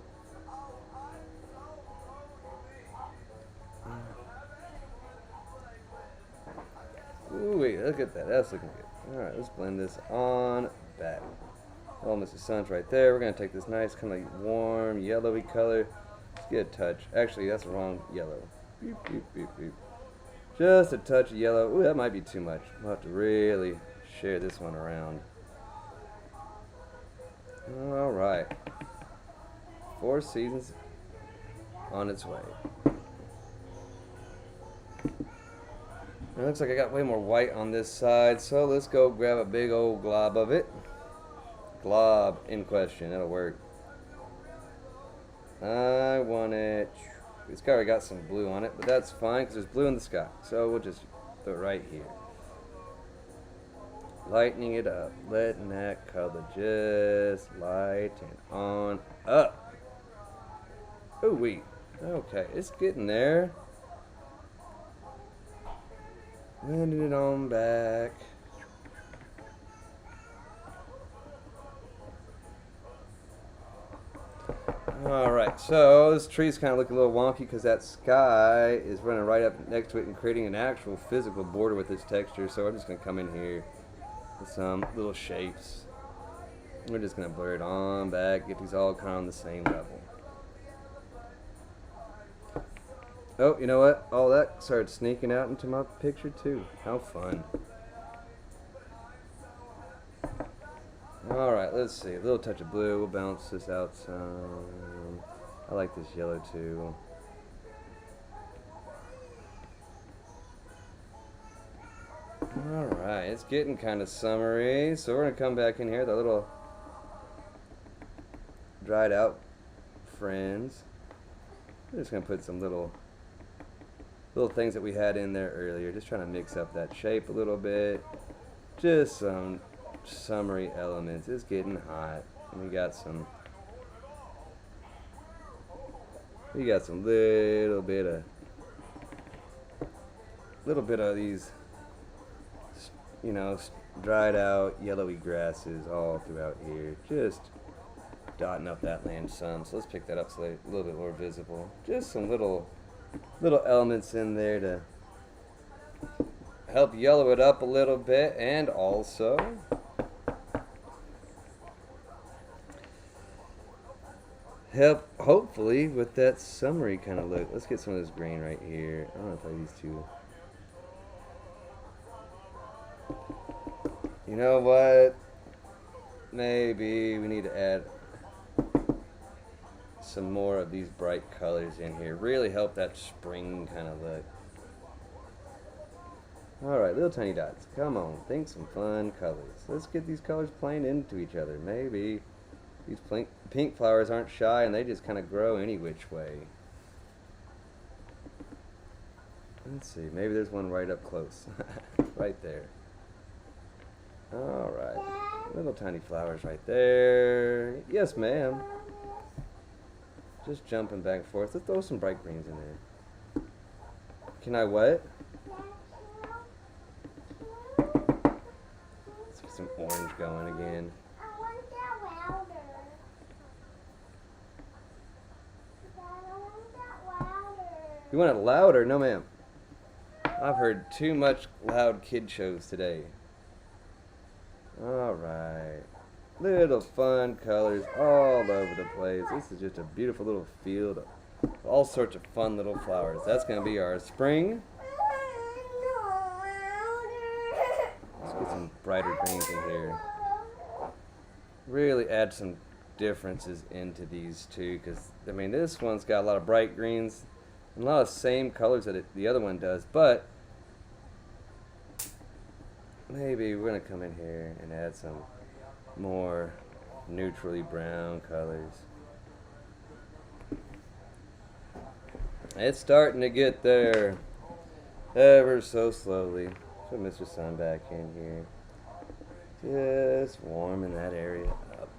Ooh, wait, look at that. That's looking good. Alright, let's blend this on back. Oh, Mr. Sun's right there. We're going to take this nice kind of like warm yellowy color. Let's get a touch. Actually, that's the wrong yellow. Beep, beep, beep, beep. Just a touch of yellow. Ooh, that might be too much. We'll have to really share this one around. Alright. 4 Seasons on its way. It looks like I got way more white on this side, so let's go grab a big old glob of it. Glob in question, that'll work. I want it. It's already got some blue on it, but that's fine because there's blue in the sky. So we'll just throw it right here. Lightening it up, letting that color just lighten on up. Ooh wee. Okay, it's getting there. Blending it on back. Alright, so this tree's kind of looking a little wonky because that sky is running right up next to it and creating an actual physical border with this texture. So I'm just going to come in here with some little shapes. We're just going to blur it on back, get these all kind of on the same level. Oh, you know what? All that started sneaking out into my picture too. How fun. Alright, let's see. A little touch of blue. We'll bounce this out some. I like this yellow too. Alright, it's getting kind of summery. So we're going to come back in here. The little dried out friends. We're just going to put some little things that we had in there earlier. Just trying to mix up that shape a little bit. Just some summery elements. It's getting hot. And we got some little bit of these, you know, dried out yellowy grasses all throughout here. Just dotting up that land some. So let's pick that up so it's a little bit more visible. Just some little elements in there to help yellow it up a little bit, and also help hopefully with that summery kind of look. Let's get some of this green right here. I don't know if I use two. You know what? Maybe we need to add some more of these bright colors in here. Really help that spring kind of look. Alright, little tiny dots. Come on, think some fun colors. Let's get these colors playing into each other. Maybe these pink flowers aren't shy and they just kind of grow any which way. Let's see, maybe there's one right up close. Right there. Alright, little tiny flowers right there. Yes, ma'am. Just jumping back and forth. Let's throw some bright greens in there. Can I what? Let's get some orange going again. I want that louder. Dad, I want that louder. You want it louder? No, ma'am. I've heard too much loud kid shows today. Alright. Little fun colors all over the place. This is just a beautiful little field of all sorts of fun little flowers. That's going to be our spring. Let's get some brighter greens in here. Really add some differences into these two, because I mean this one's got a lot of bright greens and a lot of same colors that the other one does, but maybe we're going to come in here and add some more neutrally brown colors. It's starting to get there ever so slowly. Put Mr. Sun back in here. Just warming that area up.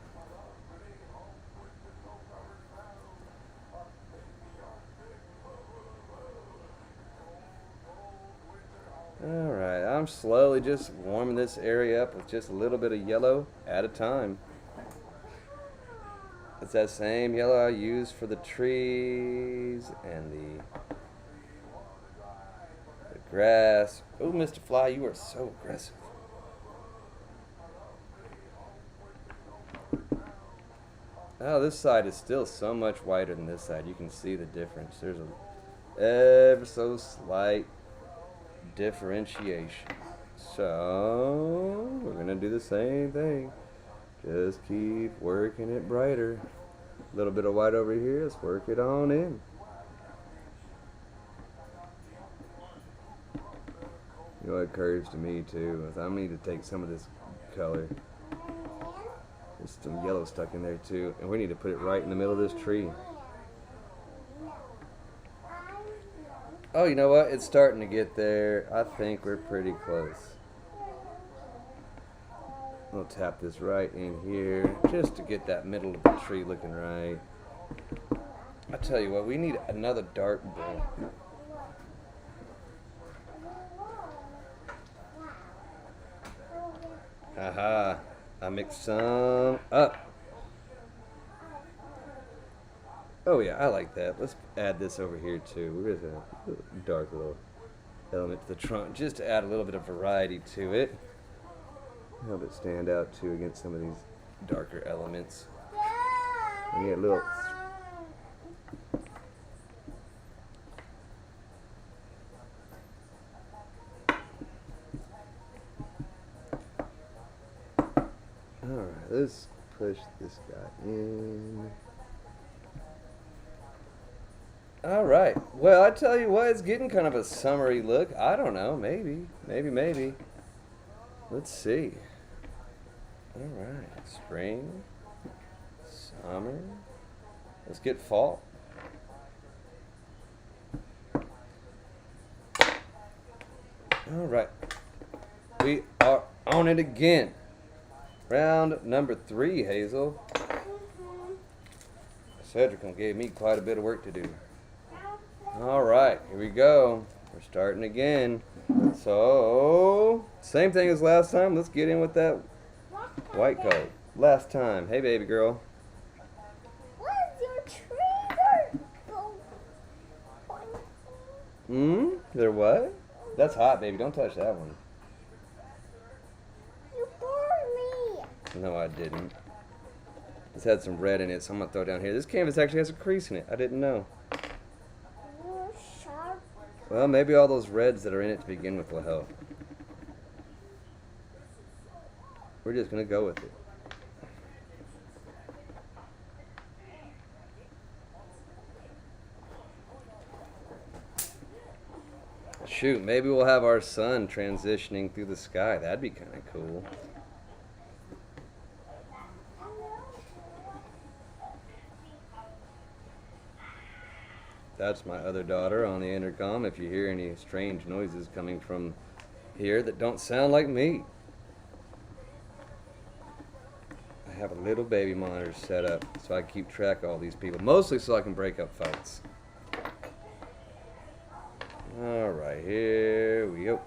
Alright, I'm slowly just warming this area up with just a little bit of yellow at a time. It's that same yellow I used for the trees and the grass. Oh, Mr. Fly, you are so aggressive. Oh, this side is still so much whiter than this side. You can see the difference. There's a ever so slight differentiation. So we're gonna do the same thing. Just keep working it brighter. A little bit of white over here. Let's work it on in. You know what occurs to me too is I need to take some of this color. There's some yellow stuck in there too, and we need to put it right in the middle of this tree. Oh, you know what? It's starting to get there. I think we're pretty close. We'll tap this right in here just to get that middle of the tree looking right. I tell you what, we need another dark blue. Aha, I mixed some up. Oh yeah, I like that. Let's add this over here too. We're gonna have a dark little element to the trunk just to add a little bit of variety to it. Help it stand out too against some of these darker elements. And get a little. Alright, let's push this guy in. Alright, well, I tell you what, it's getting kind of a summery look. I don't know, maybe. Let's see. Alright, spring, summer. Let's get fall. Alright, we are on it again. Round number 3, Hazel. Cedric gave me quite a bit of work to do. Alright, here we go. We're starting again. So, same thing as last time. Let's get in with that white color. Last time. Hey, baby girl. What is your trigger? They're what? That's hot, baby. Don't touch that one. You burned me. No, I didn't. This had some red in it, so I'm going to throw it down here. This canvas actually has a crease in it. I didn't know. You're sharp. Well, maybe all those reds that are in it to begin with will help. We're just going to go with it. Shoot, maybe we'll have our sun transitioning through the sky. That'd be kind of cool. That's my other daughter on the intercom. If you hear any strange noises coming from here that don't sound like me. I have a little baby monitor set up so I keep track of all these people. Mostly so I can break up fights. Alright, here we go.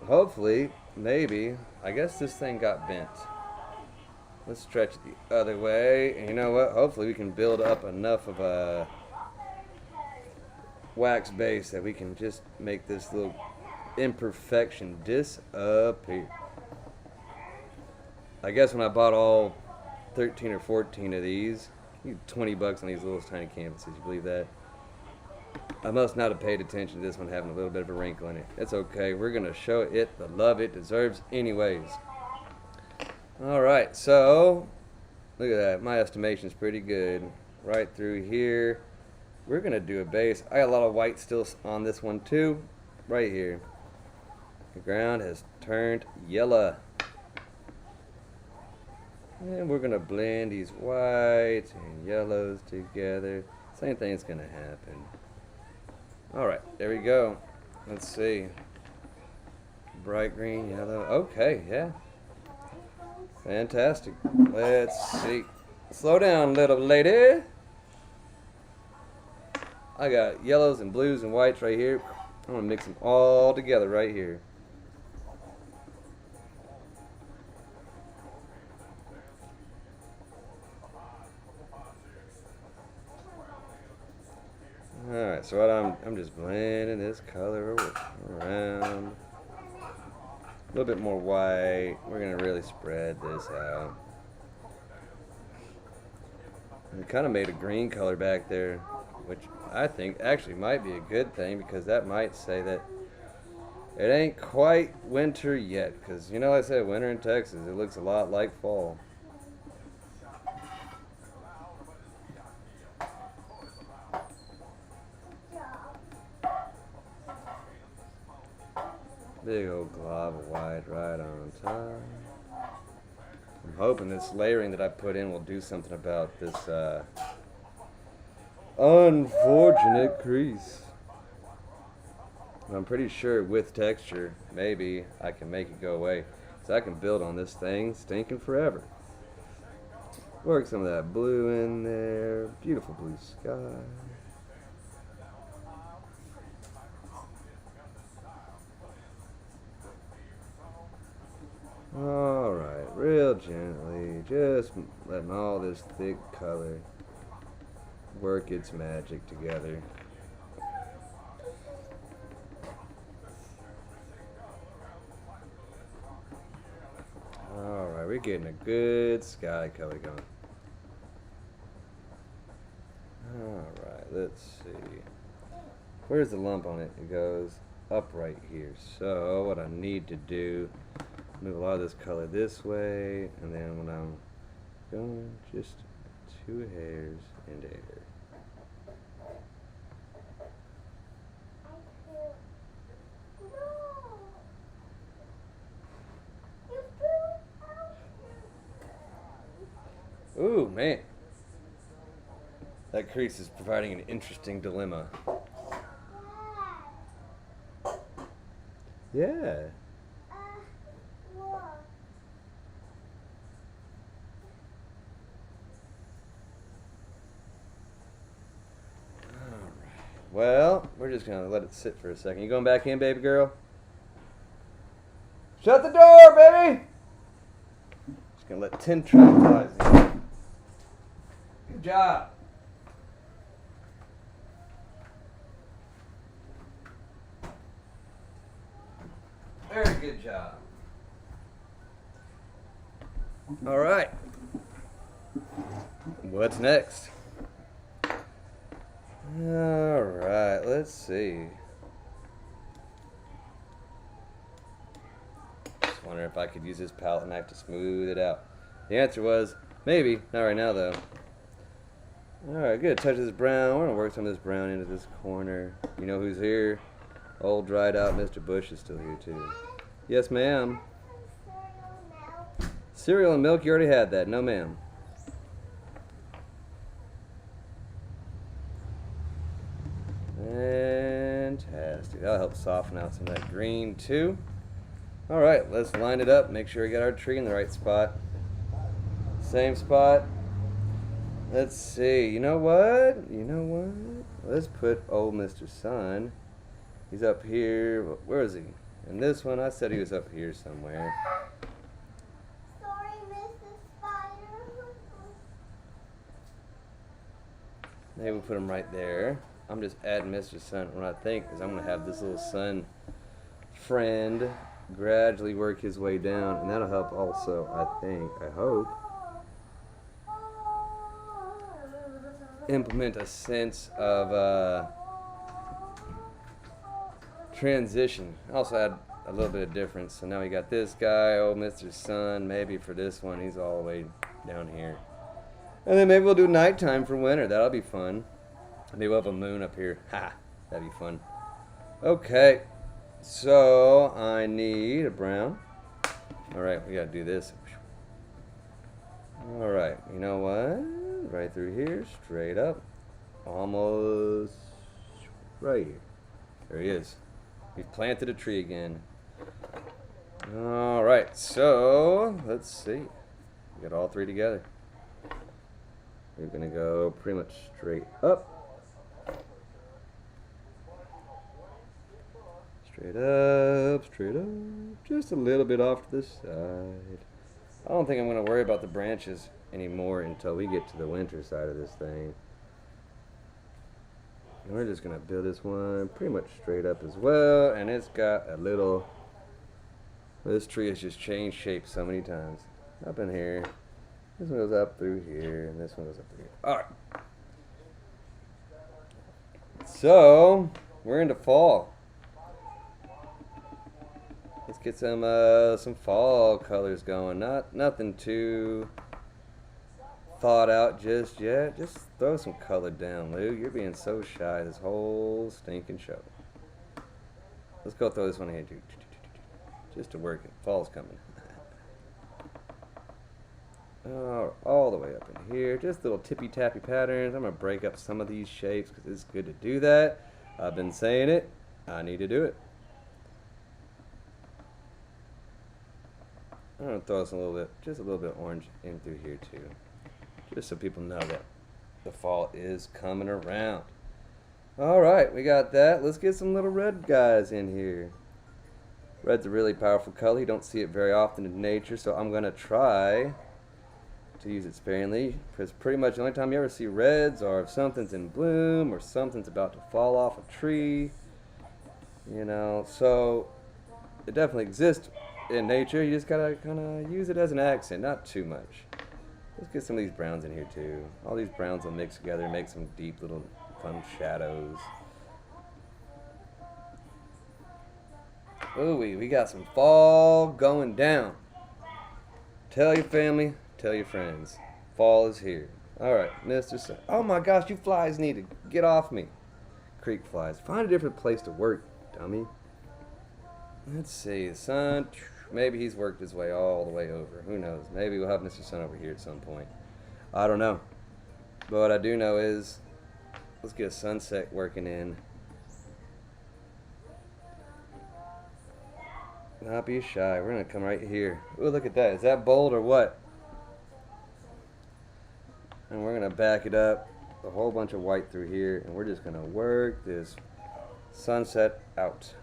Hopefully, maybe, I guess this thing got bent. Let's stretch it the other way. And you know what? Hopefully we can build up enough of a wax base that we can just make this little imperfection disappear. I guess when I bought all 13 or 14 of these, you get $20 on these little tiny canvases. You believe that? I must not have paid attention to this one having a little bit of a wrinkle in it. It's okay. We're going to show it the love it deserves anyways. Alright, so look at that. My estimation is pretty good. Right through here. We're going to do a base. I got a lot of white still on this one too. Right here. The ground has turned yellow. And we're going to blend these whites and yellows together. Same thing's going to happen. Alright, there we go. Let's see. Bright green, yellow. Okay, yeah. Fantastic. Let's see. Slow down, little lady. I got yellows and blues and whites right here. I'm gonna mix them all together right here. Alright, so what I'm just blending this color around. A little bit more white. We're gonna really spread this out. We kind of made a green color back there, which I think actually might be a good thing, because that might say that it ain't quite winter yet. Because, you know, like I said, winter in Texas, it looks a lot like fall. Big old glob of white right on top. I'm hoping this layering that I put in will do something about this unfortunate crease. I'm pretty sure with texture, maybe I can make it go away. So I can build on this thing stinking forever. Work some of that blue in there. Beautiful blue sky. Alright, real gently, just letting all this thick color work its magic together. Alright, we're getting a good sky color going. Alright, let's see. Where's the lump on it? It goes up right here. So what I need to do, move a lot of this color this way, and then when I'm going just 2 hairs into air. Ooh, man. That crease is providing an interesting dilemma. Yeah. Well, we're just gonna let it sit for a second. You going back in, baby girl? Shut the door, baby! Just gonna let 10 tranquilize you. Good job. Very good job. All right. What's next? All right, let's see. Just wondering if I could use this palette knife to smooth it out. The answer was maybe. Not right now, though. All right, good. Touch this brown. We're gonna work some of this brown into this corner. You know who's here? Old dried out Mr. Bush is still here too. Yes, ma'am. Cereal and milk. You already had that. No, ma'am. Fantastic. That'll help soften out some of that green too. Alright, let's line it up. Make sure we got our tree in the right spot. Same spot. Let's see. You know what? Let's put old Mr. Sun. He's up here. Where is he? In this one, I said he was up here somewhere. Sorry, Mrs. Spider. Maybe we'll put him right there. I'm just adding Mr. Sun. What I think is I'm going to have this little sun friend gradually work his way down, and that'll help also, I hope, implement a sense of transition. Also add a little bit of difference. So now we got this guy, old Mr. Sun. Maybe for this one, he's all the way down here. And then maybe we'll do nighttime for winter. That'll be fun. Maybe we'll have a moon up here. Ha! That'd be fun. Okay. So I need a brown. Alright, we gotta do this. Alright, you know what? Right through here, straight up. Almost right here. There he is. We've planted a tree again. Alright, so let's see. We got all three together. We're gonna go pretty much straight up. Straight up, straight up. Just a little bit off to the side. I don't think I'm gonna worry about the branches anymore until we get to the winter side of this thing. And we're just gonna build this one pretty much straight up as well, and it's got a little, this tree has just changed shape so many times. Up in here, this one goes up through here, and this one goes up through here. Alright. So, we're into fall. Let's get some fall colors going. Nothing too thought out just yet. Just throw some color down, Lou. You're being so shy this whole stinking show. Let's go throw this one in here, just to work it. Fall's coming. All the way up in here. Just little tippy-tappy patterns. I'm going to break up some of these shapes because it's good to do that. I've been saying it. I need to do it. I'm going to throw some just a little bit of orange in through here too. Just so people know that the fall is coming around. Alright, we got that. Let's get some little red guys in here. Red's a really powerful color. You don't see it very often in nature, so I'm going to try to use it sparingly. Because pretty much the only time you ever see reds are if something's in bloom or something's about to fall off a tree. You know, so it definitely exists in nature. You just gotta kind of use it as an accent, not too much. Let's get some of these browns in here too. All these browns will mix together and make some deep little fun shadows. Ooh, we got some fall going down. Tell your family, tell your friends. Fall is here. Alright, Mr. Sun. Oh my gosh, you flies need to get off me. Creek flies. Find a different place to work, dummy. Let's see, the sun. Maybe he's worked his way all the way over. Who knows? Maybe we'll have Mr. Sun over here at some point. I don't know. But what I do know is, let's get a sunset working in. Not be shy. We're going to come right here. Ooh, look at that. Is that bold or what? And we're going to back it up. A whole bunch of white through here. And we're just going to work this sunset out.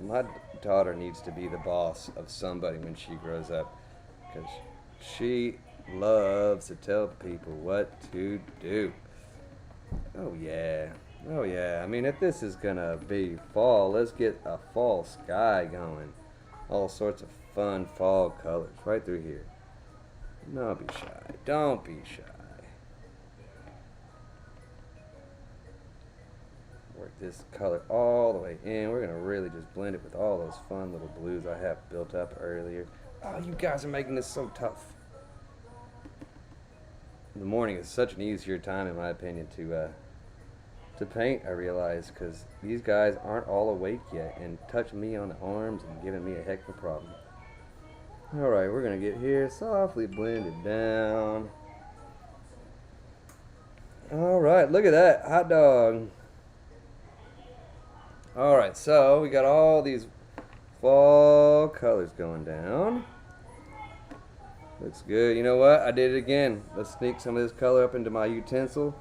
My daughter needs to be the boss of somebody when she grows up, because she loves to tell people what to do. Oh yeah, oh yeah. I mean, if this is gonna be fall, let's get a fall sky going. All sorts of fun fall colors right through here. Don't be shy. Don't be shy. Work this color all the way in. We're going to really just blend it with all those fun little blues I have built up earlier. Oh, you guys are making this so tough. The morning is such an easier time, in my opinion, to paint, I realize, because these guys aren't all awake yet and touching me on the arms and giving me a heck of a problem. Alright, we're going to get here, softly blend it down. Alright, look at that. Hot dog. Alright, so we got all these fall colors going down. Looks good. You know what? I did it again. Let's sneak some of this color up into my utensil.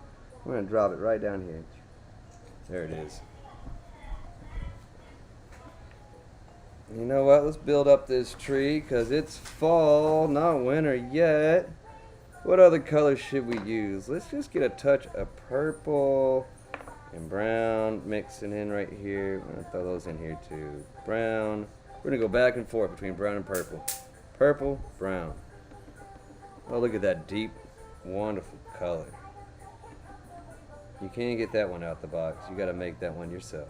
We're going to drop it right down here. There it is. You know what? Let's build up this tree because it's fall, not winter yet. What other colors should we use? Let's just get a touch of purple and brown mixing in right here. We're going to throw those in here too. Brown. We're going to go back and forth between brown and purple. Purple, brown. Oh, look at that deep, wonderful color. You can't get that one out the box. You got to make that one yourself.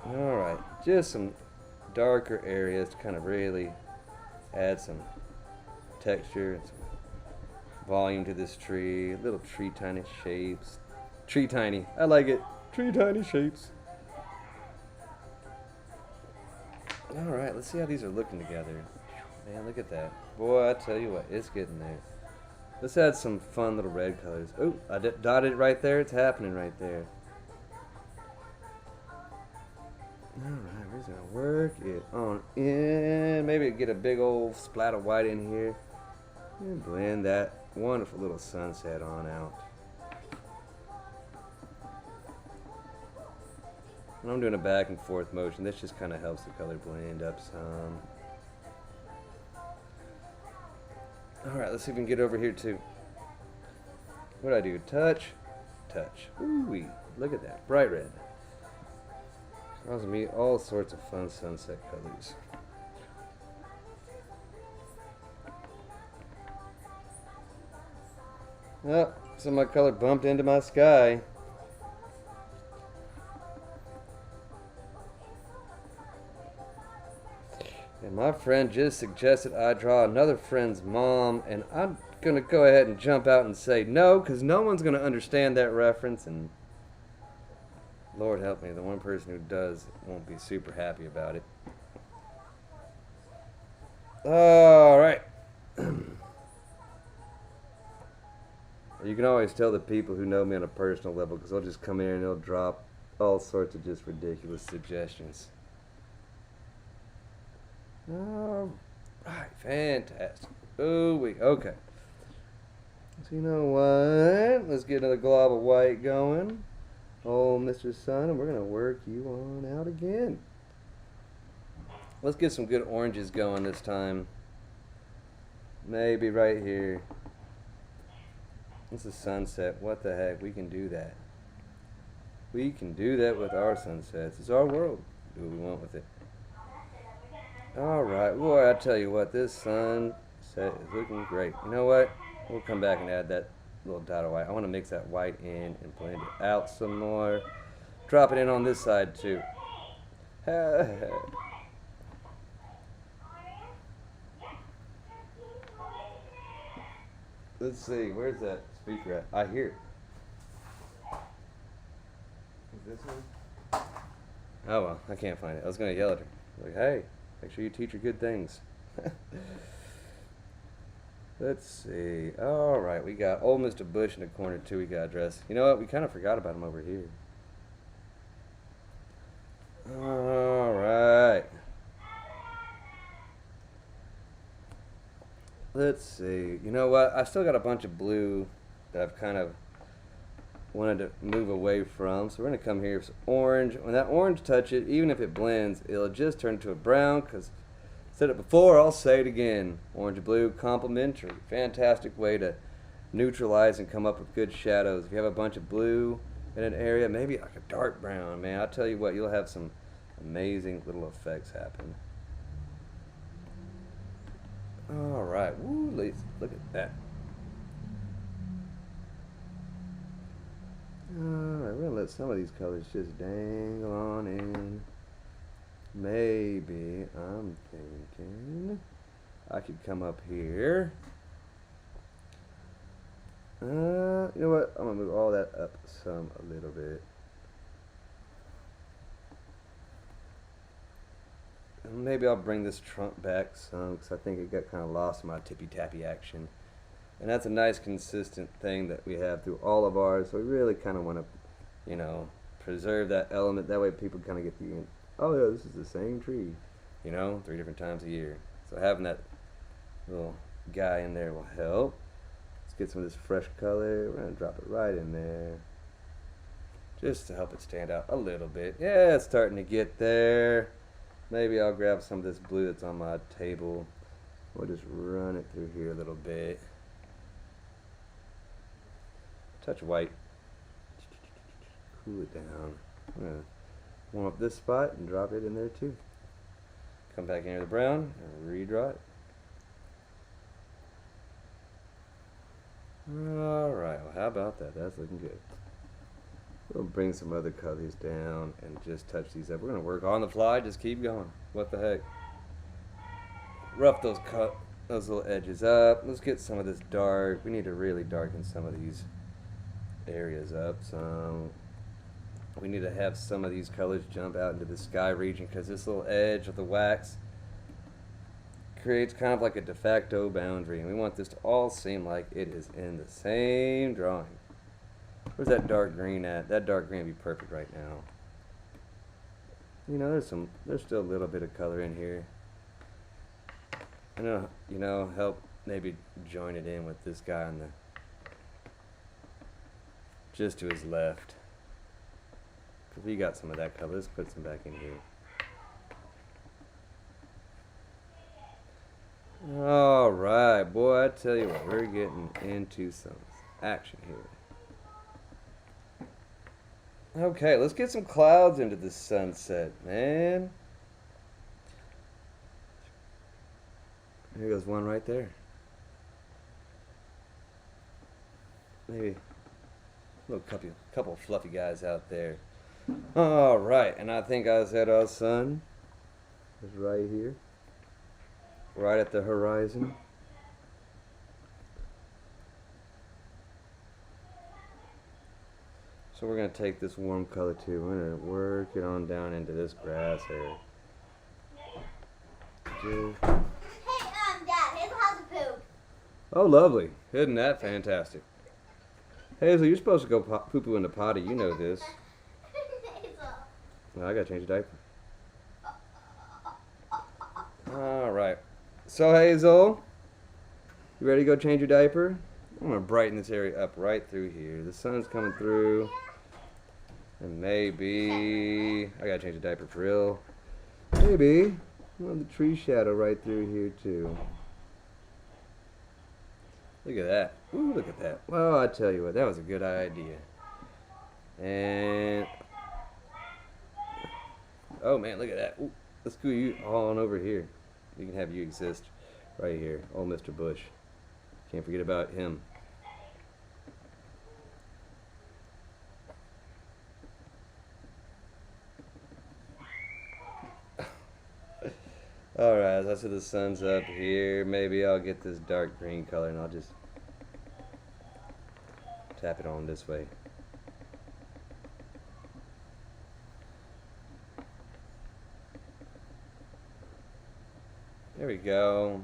Alright, just some darker areas to kind of really add some texture and some volume to this tree. Little tree tiny shapes. Tree tiny. I like it. Tree tiny shapes. Alright, let's see how these are looking together. Man, look at that. Boy, I tell you what, it's getting there. Let's add some fun little red colors. Oh, I dotted it right there. It's happening right there. Alright, we're just gonna work it on in. Maybe get a big old splat of white in here. And blend that wonderful little sunset on out. And I'm doing a back and forth motion. This just kind of helps the color blend up some. Alright, let's see if we can get over here too. What do I do? Touch, touch. Ooh-wee. Look at that. Bright red. Causing me all sorts of fun sunset colors. Oh, some of my color bumped into my sky. And my friend just suggested I draw another friend's mom, and I'm going to go ahead and jump out and say no, because no one's going to understand that reference, and Lord help me, the one person who does won't be super happy about it. Alright. You can always tell the people who know me on a personal level, because they'll just come here and they'll drop all sorts of just ridiculous suggestions. Alright, fantastic. Okay. So you know what? Let's get another glob of white going. Oh, Mr. Sun, and we're going to work you on out again. Let's get some good oranges going this time. Maybe right here. It's a sunset. What the heck? We can do that. We can do that with our sunsets. It's our world. Do what we want with it. Alright, boy, I tell you what, this sunset is looking great. You know what? We'll come back and add that little dot of white. I want to mix that white in and blend it out some more. Drop it in on this side too. Let's see, where's that speaker at? I hear it. Is this one? Oh well, I can't find it. I was going to yell at her. Like, hey, make sure you teach her good things. Let's see. Alright, we got old Mr. Bush in the corner too we got to address. You know what? We kind of forgot about him over here. Alright. Let's see. You know what? I still got a bunch of blue that I've kind of wanted to move away from. So we're going to come here with some orange. When that orange touch it, even if it blends, it'll just turn to a brown because I said it before, I'll say it again. Orange and blue, complementary. Fantastic way to neutralize and come up with good shadows. If you have a bunch of blue in an area, maybe like a dark brown, man, I'll tell you what, you'll have some amazing little effects happen. Alright, woo, look at that. Alright, we're going to let some of these colors just dangle on in. Maybe, I'm thinking, I could come up here. You know what? I'm going to move all that up some a little bit. And maybe I'll bring this trunk back some because I think it got kind of lost in my tippy-tappy action. And that's a nice consistent thing that we have through all of ours. So we really kind of want to, you know, preserve that element. That way people kind of get the, oh yeah, this is the same tree, you know, 3 different times a year. So having that little guy in there will help. Let's get some of this fresh color. We're going to drop it right in there. Just to help it stand out a little bit. Yeah, it's starting to get there. Maybe I'll grab some of this blue that's on my table. We'll just run it through here a little bit. Touch white. Cool it down. I'm going to warm up this spot and drop it in there too. Come back into the brown and redraw it. Alright, well how about that? That's looking good. We'll bring some other colors down and just touch these up. We're going to work on the fly, just keep going. What the heck? Rough those little edges up. Let's get some of this dark. We need to really darken some of these areas up. So we need to have some of these colors jump out into the sky region because this little edge of the wax creates kind of like a de facto boundary, and we want this to all seem like it is in the same drawing. Where's that dark green at? That dark green would be perfect right now. You know, there's still a little bit of color in here. And you know, help maybe join it in with this guy on the just to his left. Because we got some of that color. Let's put some back in here. Alright, boy, I tell you what, we're getting into some action here. Okay, let's get some clouds into the sunset, man. There goes one right there. Maybe a little couple fluffy guys out there. Alright, and I think I said our sun is right here. Right at the horizon. So we're going to take this warm color too. We're going to work it on down into this grass area. Hey, Dad, Hazel has a poop. Oh, lovely. Isn't that fantastic? Hazel, you're supposed to go poo-poo in the potty. You know this. Hazel. Well, I got to change the diaper. Alright. So, Hazel, you ready to go change your diaper? I'm going to brighten this area up right through here. The sun's coming through. And maybe I gotta change the diaper for real. Maybe the tree shadow right through here too. Look at that. Ooh, look at that. Well, I tell you what, that was a good idea. And oh man, look at that. Ooh, let's go you all on over here. You can have you exist right here. Oh, Mr. Bush. Can't forget about him. Alright, as I see the sun's up here, maybe I'll get this dark green color and I'll just tap it on this way. There we go.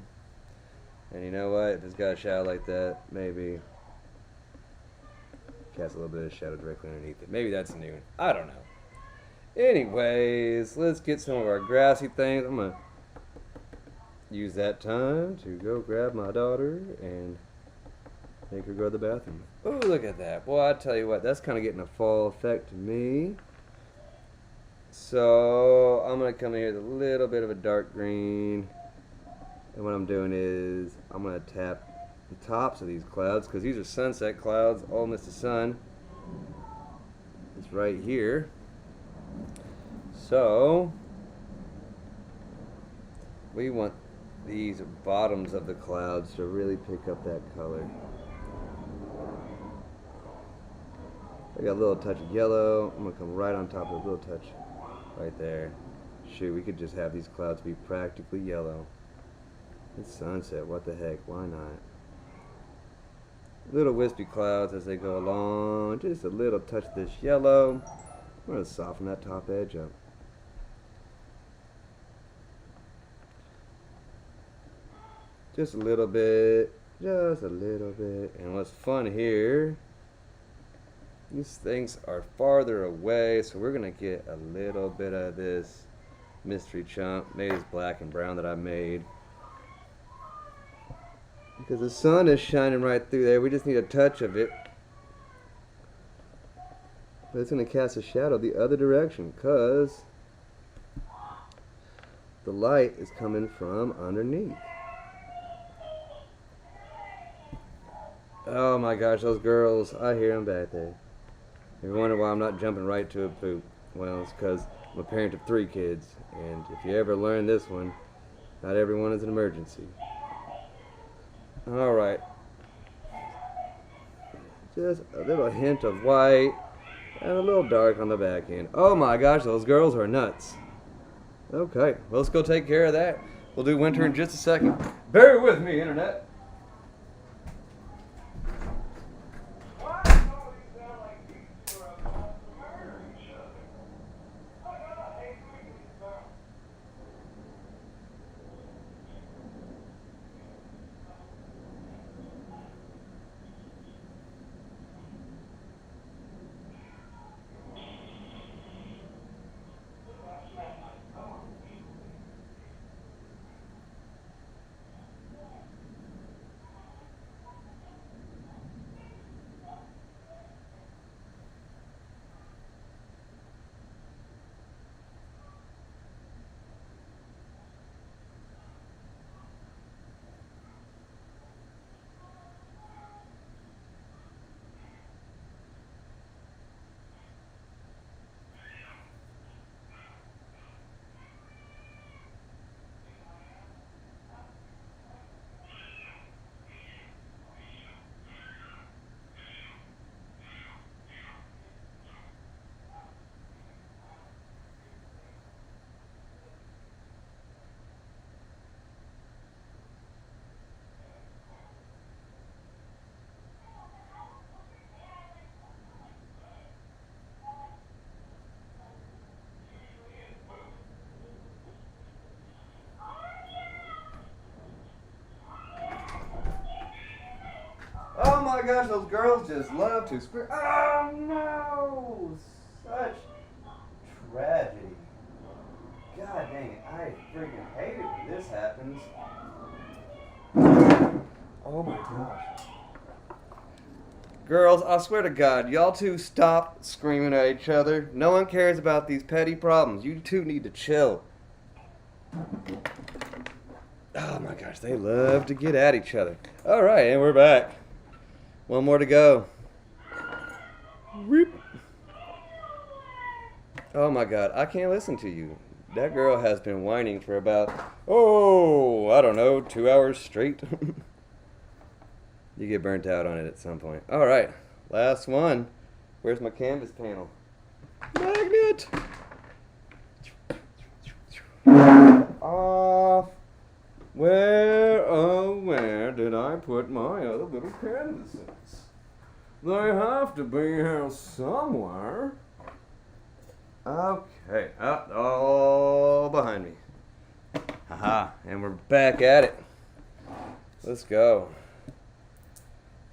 And you know what? If it's got a shadow like that, maybe cast a little bit of shadow directly underneath it. Maybe that's new. I don't know. Anyways, let's get some of our grassy things. I'm going to use that time to go grab my daughter and make her go to the bathroom. Oh, look at that. Boy, I tell you what, that's kind of getting a fall effect to me. So, I'm going to come in here with a little bit of a dark green. And what I'm doing is, I'm going to tap the tops of these clouds, because these are sunset clouds. Oh, Mr. Sun. It's right here. So, we want these bottoms of the clouds to really pick up that color. I got a little touch of yellow. I'm going to come right on top of a little touch right there. Shoot, we could just have these clouds be practically yellow. It's sunset, what the heck, why not? Little wispy clouds as they go along. Just a little touch of this yellow. I'm going to soften that top edge up. Just a little bit, just a little bit. And what's fun here, these things are farther away, so we're gonna get a little bit of this mystery chunk, maybe this black and brown that I made. Because the sun is shining right through there, we just need a touch of it. But it's gonna cast a shadow the other direction, because the light is coming from underneath. Oh my gosh, those girls, I hear them back there. You wonder why I'm not jumping right to a poop. Well, it's because I'm a parent of 3 kids, and if you ever learn this one, not everyone is an emergency. Alright. Just a little hint of white, and a little dark on the back end. Oh my gosh, those girls are nuts. Okay, well, let's go take care of that. We'll do winter in just a second. Bear with me, Internet. my gosh, those girls just love to scream. Oh no! Such tragedy. God dang it, I freaking hate it when this happens. Oh my gosh. Girls, I swear to God, y'all two stop screaming at each other. No one cares about these petty problems. You two need to chill. Oh my gosh, they love to get at each other. Alright, and we're back. One more to go. Whoop. Oh my God, I can't listen to you. That girl has been whining for about, I don't know, 2 hours straight. You get burnt out on it at some point. Alright, last one. Where's my canvas panel? Magnet! Off. Where, oh where did I put my other little canvases? They have to be here somewhere. Okay, all behind me. Haha, and we're back at it. Let's go.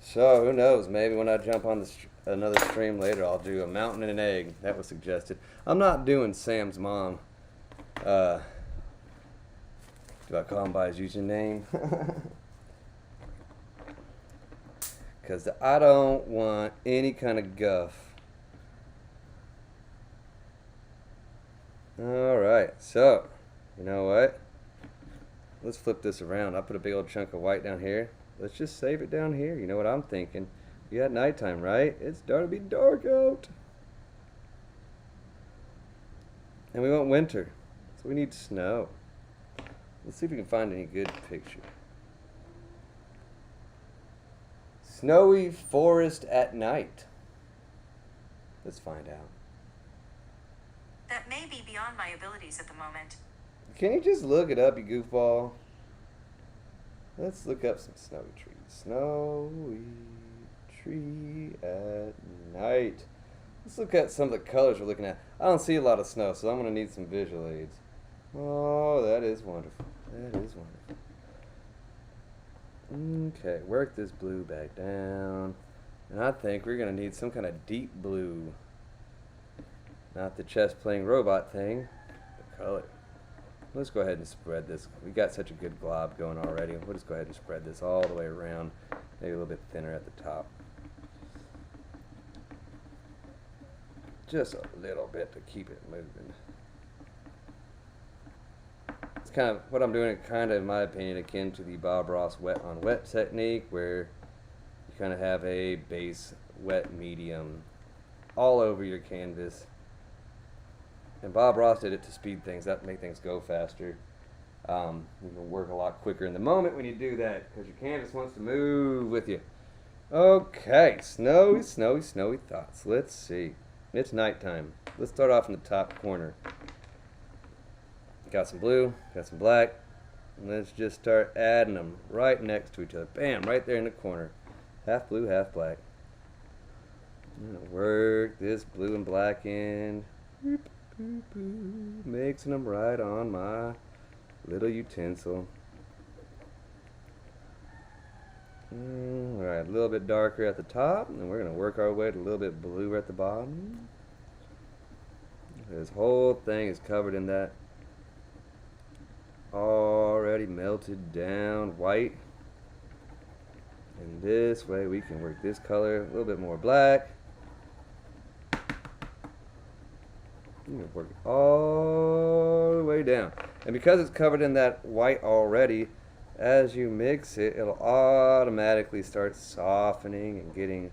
So, who knows, maybe when I jump on another stream later, I'll do a mountain and an egg. That was suggested. I'm not doing Sam's mom. Do I call him by his username? Because I don't want any kind of guff. Alright, so, you know what? Let's flip this around. I put a big old chunk of white down here. Let's just save it down here. You know what I'm thinking? We got nighttime, right? It's starting to be dark out. And we want winter. So we need snow. Let's see if we can find any good picture. Snowy forest at night. Let's find out. That may be beyond my abilities at the moment. Can you just look it up, you goofball? Let's look up some snowy trees. Snowy tree at night. Let's look at some of the colors we're looking at. I don't see a lot of snow, so I'm going to need some visual aids. Oh, that is wonderful. That is wonderful. Okay, work this blue back down. And I think we're going to need some kind of deep blue. Not the chess playing robot thing, the color. Let's go ahead and spread this. We got such a good glob going already. We'll just go ahead and spread this all the way around. Maybe a little bit thinner at the top. Just a little bit to keep it moving. It's kind of, what I'm doing, kind of, in my opinion, akin to the Bob Ross wet on wet technique, where you kind of have a base wet medium all over your canvas. And Bob Ross did it to speed things up, make things go faster. You can work a lot quicker in the moment when you do that, because your canvas wants to move with you. Okay, snowy, snowy, snowy thoughts. Let's see. It's nighttime. Let's start off in the top corner. Got some blue, got some black. And let's just start adding them right next to each other. Bam, right there in the corner. Half blue, half black. I'm going to work this blue and black in. Mixing them right on my little utensil. Alright, a little bit darker at the top, and then we're going to work our way to a little bit bluer at the bottom. This whole thing is covered in that already melted down white. And this way we can work this color a little bit more black. I'm going to work it all the way down. And because it's covered in that white already, as you mix it, it'll automatically start softening and getting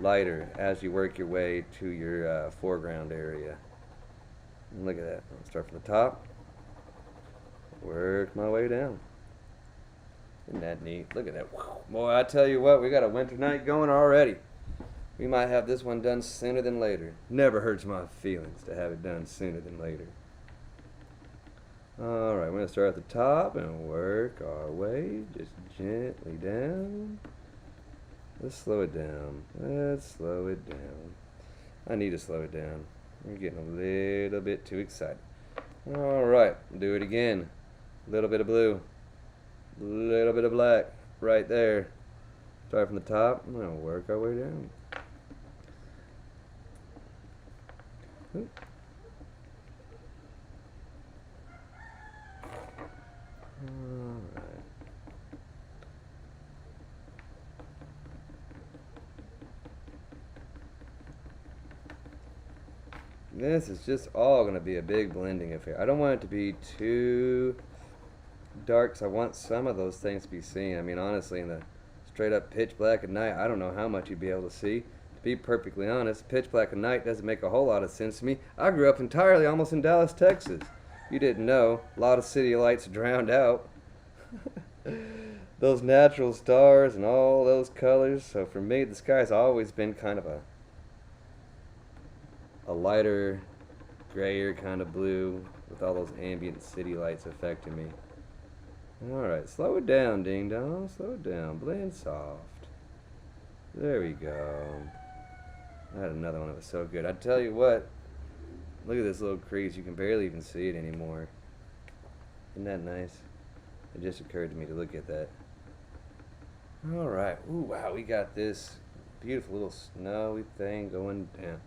lighter as you work your way to your foreground area. And look at that. I'll start from the top, work my way down. Isn't that neat? Look at that. Boy, I tell you what, we got a winter night going already. We might have this one done sooner than later. Never hurts my feelings to have it done sooner than later. Alright, we're going to start at the top and work our way just gently down. Let's slow it down. Let's slow it down. I need to slow it down. We're getting a little bit too excited. Alright, do it again. A little bit of blue. A little bit of black right there. Start from the top. I'm gonna work our way down. Oop. Alright. This is just all going to be a big blending affair. I don't want it to be too dark because I want some of those things to be seen. I mean, honestly, in the straight up pitch black at night, I don't know how much you'd be able to see. To be perfectly honest, pitch black at night doesn't make a whole lot of sense to me. I grew up entirely almost in Dallas, Texas. You didn't know. A lot of city lights drowned out those natural stars and all those colors. So for me, the sky's always been kind of a lighter, grayer kind of blue with all those ambient city lights affecting me. Alright, slow it down, ding dong. Slow it down. Blend soft. There we go. I had another one that was so good. I tell you what, look at this little crease. You can barely even see it anymore. Isn't that nice? It just occurred to me to look at that. Alright. Ooh, wow, we got this beautiful little snowy thing going down.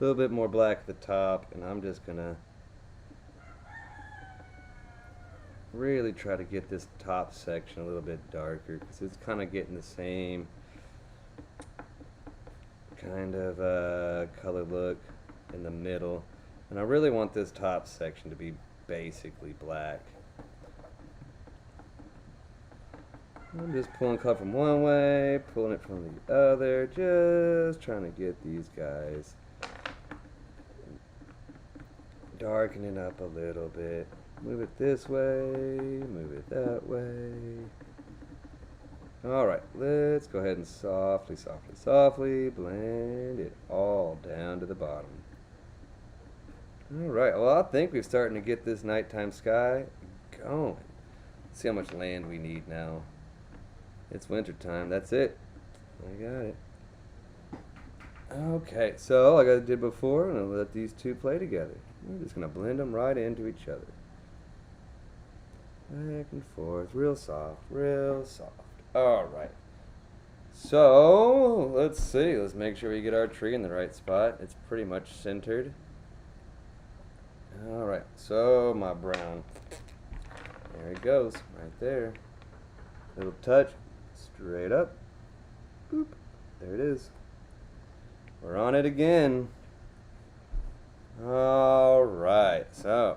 A little bit more black at the top, and I'm just gonna really try to get this top section a little bit darker because it's kind of getting the same kind of color look in the middle, and I really want this top section to be basically black. I'm just pulling color from one way, pulling it from the other, just trying to get these guys darkening up a little bit. Move it this way, move it that way. Alright, let's go ahead and softly, softly, softly blend it all down to the bottom. Alright, well, I think we're starting to get this nighttime sky going. Let's see how much land we need now. It's winter time, that's it. I got it. Okay, so like I did before, I'm going to let these two play together. We're just going to blend them right into each other. Back and forth, real soft, real soft. Alright. So, let's see. Let's make sure we get our tree in the right spot. It's pretty much centered. Alright, so my brown. There it goes, right there. Little touch, straight up. Boop. There it is. We're on it again. Alright, so.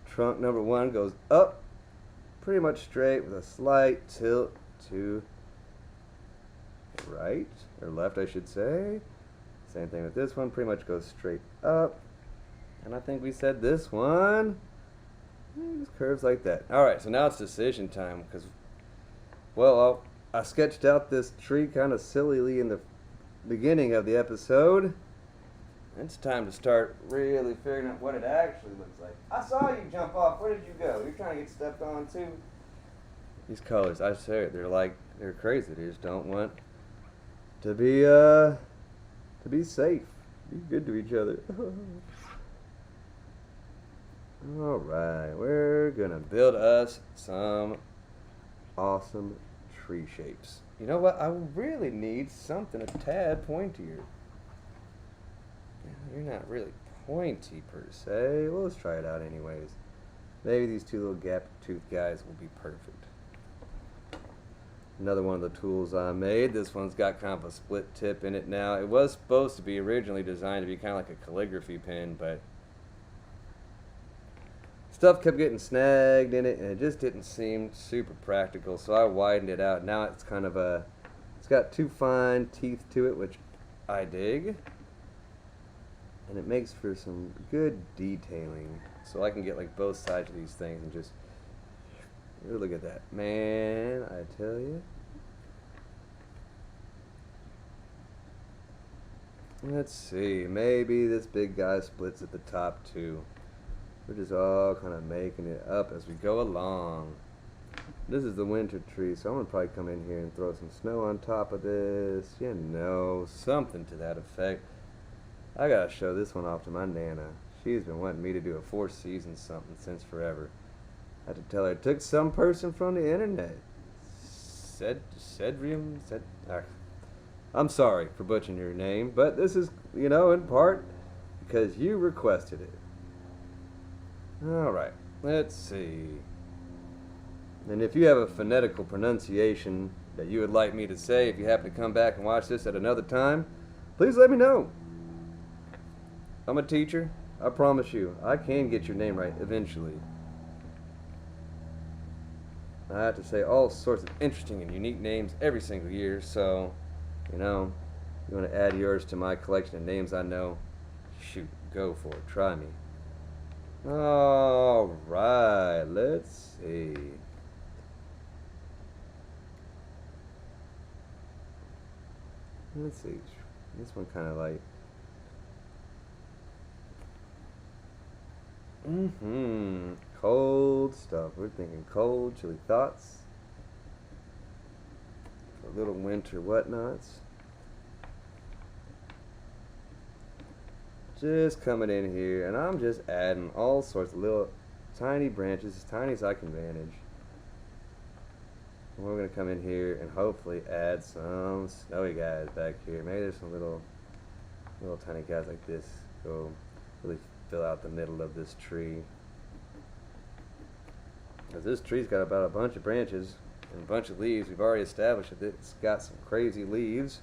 Trunk number one goes up, pretty much straight with a slight tilt to right, or left I should say. Same thing with this one, pretty much goes straight up. And I think we said this one just curves like that. Alright, so now it's decision time, because, well, I sketched out this tree kind of sillily in the beginning of the episode. It's time to start really figuring out what it actually looks like. I saw you jump off. Where did you go? You're trying to get stepped on too. These colors, I swear, they're crazy. They just don't want to be safe. Be good to each other. Alright, we're gonna build us some awesome tree shapes. You know what? I really need something a tad pointier. You're not really pointy per se. Well, let's try it out anyways. Maybe these two little gap-toothed guys will be perfect. Another one of the tools I made. This one's got kind of a split tip in it now. It was supposed to be originally designed to be kind of like a calligraphy pen, but stuff kept getting snagged in it, and it just didn't seem super practical, so I widened it out. Now it's kind of it's got two fine teeth to it, which I dig. And it makes for some good detailing. So I can get like both sides of these things and just look at that. Man, I tell you. Let's see. Maybe this big guy splits at the top too. We're just all kind of making it up as we go along. This is the winter tree, so I'm going to probably come in here and throw some snow on top of this. You know, something to that effect. I gotta show this one off to my Nana. She's been wanting me to do a 4 seasons something since forever. I had to tell her it took some person from the internet. Cedrium? I'm sorry for butchering your name, but this is, in part because you requested it. Alright, let's see. And if you have a phonetical pronunciation that you would like me to say if you happen to come back and watch this at another time, please let me know. I'm a teacher. I promise you, I can get your name right eventually. I have to say all sorts of interesting and unique names every single year, so, you want to add yours to my collection of names I know, shoot, go for it. Try me. Alright, let's see. Let's see. This one kind of like. Cold stuff. We're thinking cold, chilly thoughts. For little winter whatnots. Just coming in here, and I'm just adding all sorts of little tiny branches, as tiny as I can manage. And we're going to come in here and hopefully add some snowy guys back here. Maybe there's some little tiny guys like this. Go really fill out the middle of this tree. Because this tree's got about a bunch of branches and a bunch of leaves. We've already established that it's got some crazy leaves.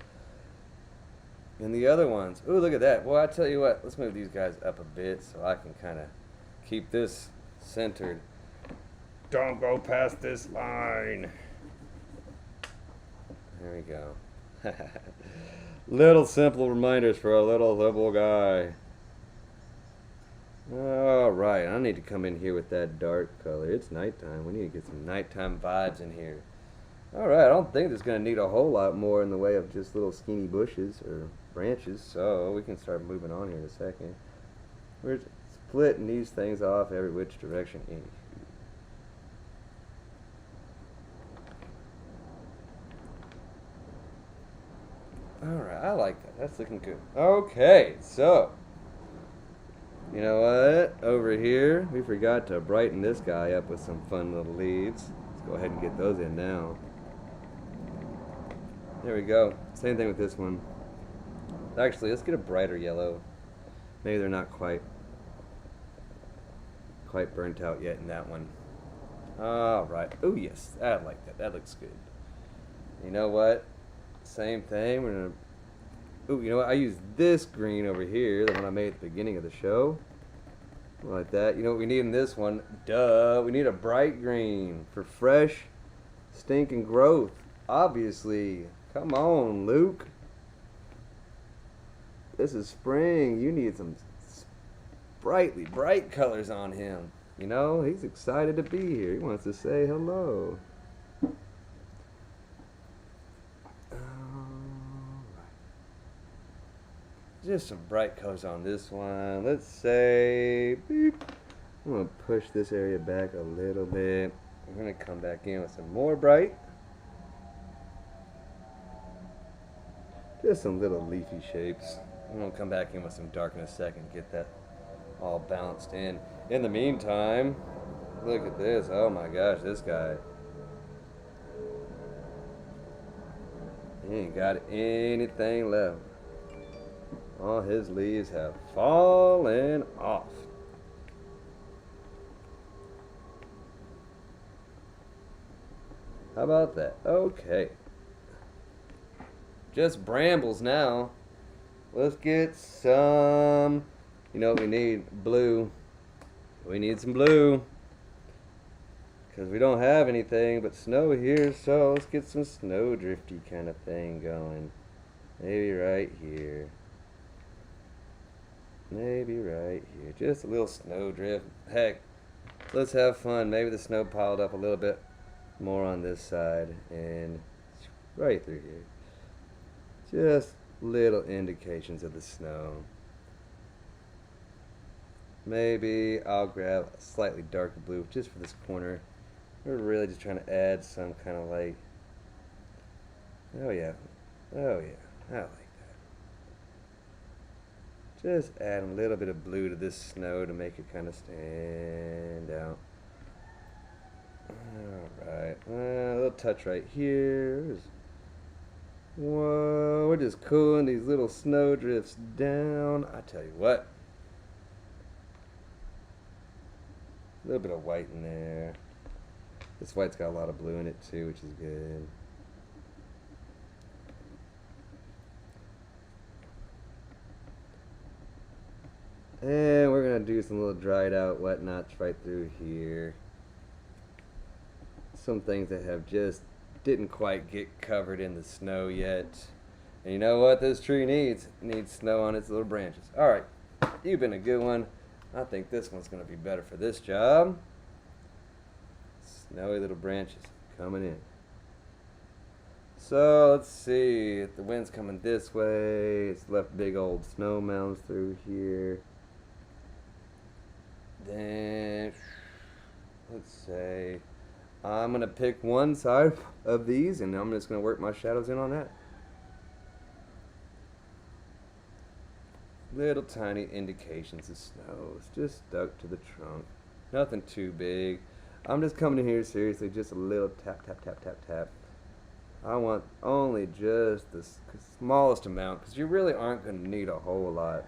And the other ones, ooh, look at that. Well, I tell you what, let's move these guys up a bit so I can kind of keep this centered. Don't go past this line. There we go. Little simple reminders for a little guy. Alright, I need to come in here with that dark color. It's nighttime. We need to get some nighttime vibes in here. Alright, I don't think there's going to need a whole lot more in the way of just little skinny bushes or branches, so we can start moving on here in a second. We're splitting these things off every which direction. Alright, I like that. That's looking good. Okay, so you know what? Over here, we forgot to brighten this guy up with some fun little leaves. Let's go ahead and get those in now. There we go. Same thing with this one. Actually, let's get a brighter yellow. Maybe they're not quite burnt out yet in that one. Alright. Oh, yes. I like that. That looks good. You know what? Same thing. We're going to... Ooh, you know what? I used this green over here, the one I made at the beginning of the show. Like that. You know what we need in this one? Duh. We need a bright green for fresh, stinking growth. Obviously. Come on, Luke. This is spring. You need some brightly bright colors on him. You know, he's excited to be here. He wants to say hello. Just some bright colors on this one. Let's say, beep. I'm going to push this area back a little bit. I'm going to come back in with some more bright. Just some little leafy shapes. I'm going to come back in with some dark in a second, get that all balanced in. In the meantime, look at this. Oh my gosh, this guy. He ain't got anything left. All his leaves have fallen off. How about that? Okay. Just brambles now. Let's get some... You know what we need? Blue. We need some blue. Because we don't have anything but snow here, so let's get some snow drifty kind of thing going. Maybe right here. Maybe right here. Just a little snow drift. Heck, let's have fun. Maybe the snow piled up a little bit more on this side and right through here. Just little indications of the snow. Maybe I'll grab a slightly darker blue just for this corner. We're really just trying to add some kind of like, oh yeah, I like that. Just add a little bit of blue to this snow to make it kind of stand out. Alright, a little touch right here. Whoa, we're just cooling these little snow drifts down. I tell you what. A little bit of white in there. This white's got a lot of blue in it too, which is good. And we're going to do some little dried out whatnots right through here. Some things that have just didn't quite get covered in the snow yet. And you know what this tree needs? It needs snow on its little branches. Alright, you've been a good one. I think this one's going to be better for this job. Snowy little branches coming in. So let's see, if the wind's coming this way, it's left big old snow mounds through here. Then, let's say, I'm going to pick one side of these and I'm just going to work my shadows in on that. Little tiny indications of snow. It's just stuck to the trunk. Nothing too big. I'm just coming in here seriously, just a little tap, tap, tap, tap, tap. I want only just the smallest amount because you really aren't going to need a whole lot.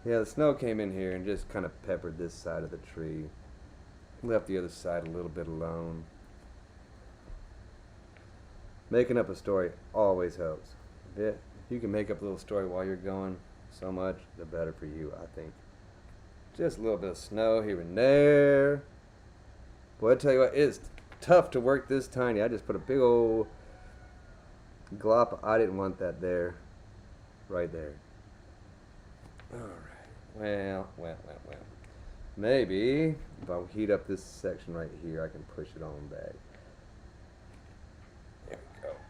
Yeah, the snow came in here and just kind of peppered this side of the tree. Left the other side a little bit alone. Making up a story always helps. If you can make up a little story while you're going, so much the better for you, I think. Just a little bit of snow here and there. Boy, I tell you what, it's tough to work this tiny. I just put a big old glop. I didn't want that there. Right there. Alright. Well. Maybe if I heat up this section right here, I can push it on back.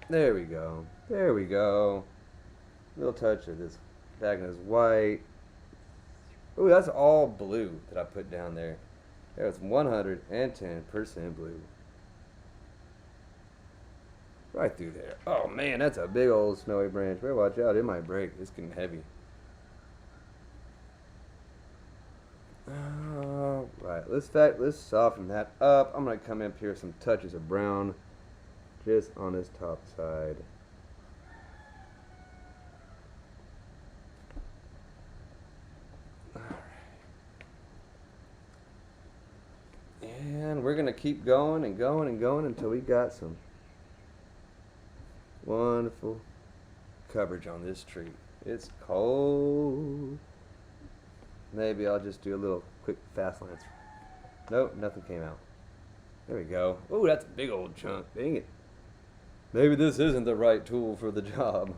There we go. There we go. Little touch of this back in this white. Ooh, that's all blue that I put down there. There's 110% blue. Right through there. Oh man, that's a big old snowy branch. Better watch out, it might break. It's getting heavy. Alright, let's soften that up. I'm gonna come up here with some touches of brown just on this top side. And we're going to keep going and going and going until we got some wonderful coverage on this tree. It's cold. Maybe I'll just do a little quick fast lance. Nope, nothing came out. There we go. Oh, that's a big old chunk. Dang it. Maybe this isn't the right tool for the job.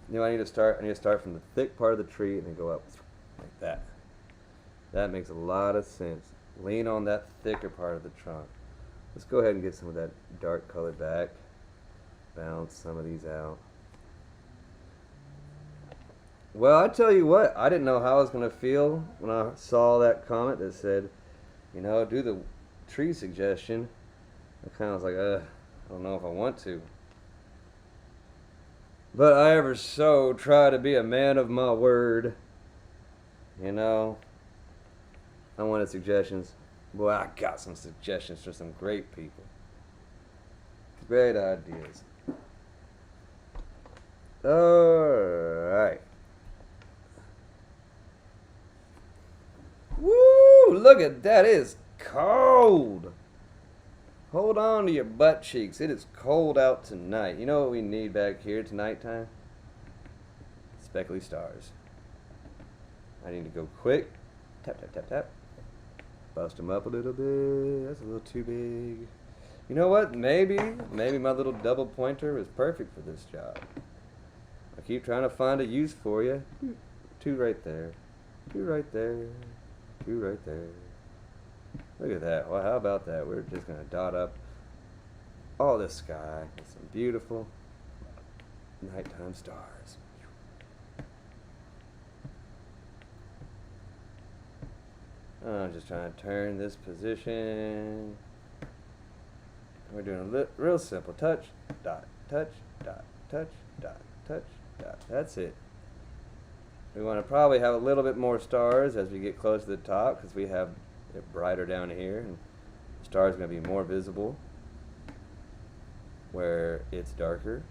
You know, I need to start from the thick part of the tree and then go up like that. That makes a lot of sense. Lean on that thicker part of the trunk. Let's go ahead and get some of that dark color back. Balance some of these out. Well, I tell you what, I didn't know how I was going to feel when I saw that comment that said, you know, do the tree suggestion. I kind of was like, I don't know if I want to. But I ever so try to be a man of my word. You know, I wanted suggestions. Boy, I got some suggestions for some great people. Great ideas. Alright. Woo! Look at that. It is cold. Hold on to your butt cheeks. It is cold out tonight. You know what we need back here tonight time? Speckly stars. I need to go quick. Tap, tap, tap, tap. Bust them up a little bit. That's a little too big. You know what? Maybe my little double pointer is perfect for this job. I keep trying to find a use for you. Two right there. Two right there. Two right there. Look at that. Well, how about that? We're just going to dot up all this sky with some beautiful nighttime stars. I'm just trying to turn this position. We're doing a real simple touch, dot, touch, dot, touch, dot, touch, dot. That's it. We want to probably have a little bit more stars as we get close to the top because we have it brighter down here and the stars are going to be more visible. where it's darker.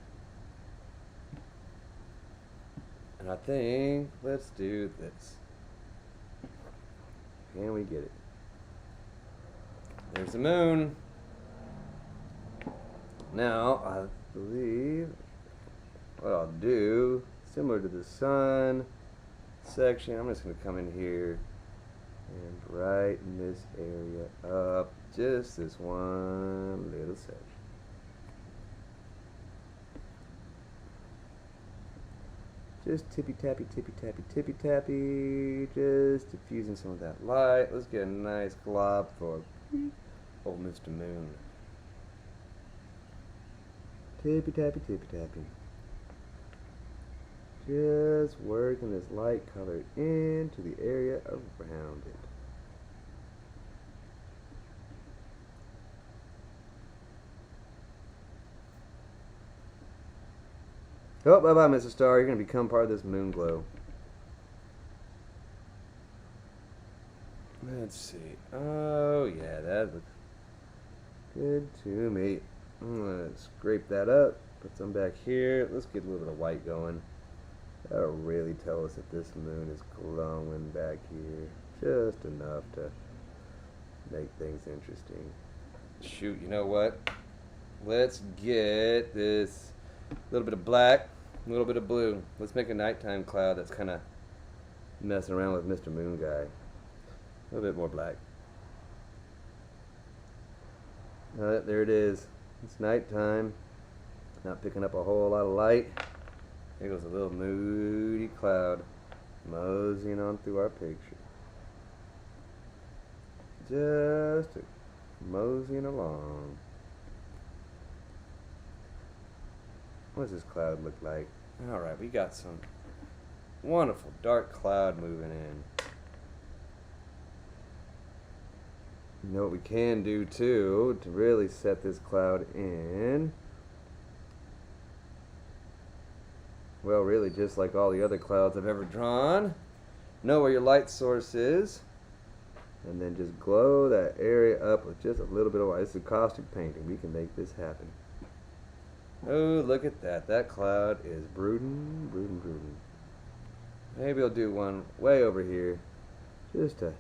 And I think, let's do this. Can we get it? There's the moon. Now, I believe what I'll do, similar to the sun section, I'm just going to come in here and brighten this area up, just this one little section. Just tippy tappy, tippy tappy, tippy tappy, just diffusing some of that light. Let's get a nice glob for old Mr. Moon. Tippy tappy, tippy tappy. Just working this light color into the area around it. Oh, bye-bye, Mrs. Star. You're going to become part of this moon glow. Let's see. Oh, yeah, that looks good to me. I'm going to scrape that up, put some back here. Let's get a little bit of white going. That'll really tell us that this moon is glowing back here. Just enough to make things interesting. Shoot, you know what? Let's get this little bit of black, a little bit of blue. Let's make a nighttime cloud that's kind of messing around with Mr. Moon Guy. A little bit more black. There it is. It's nighttime. Not picking up a whole lot of light. There goes a little moody cloud moseying on through our picture. Just moseying along. What does this cloud look like? Alright, we got some wonderful dark cloud moving in. You know what we can do too to really set this cloud in? Well, really just like all the other clouds I've ever drawn. Know where your light source is. And then just glow that area up with just a little bit of white. This is caustic painting. We can make this happen. Oh, look at that. That cloud is brooding, brooding, brooding. Maybe I'll do one way over here just to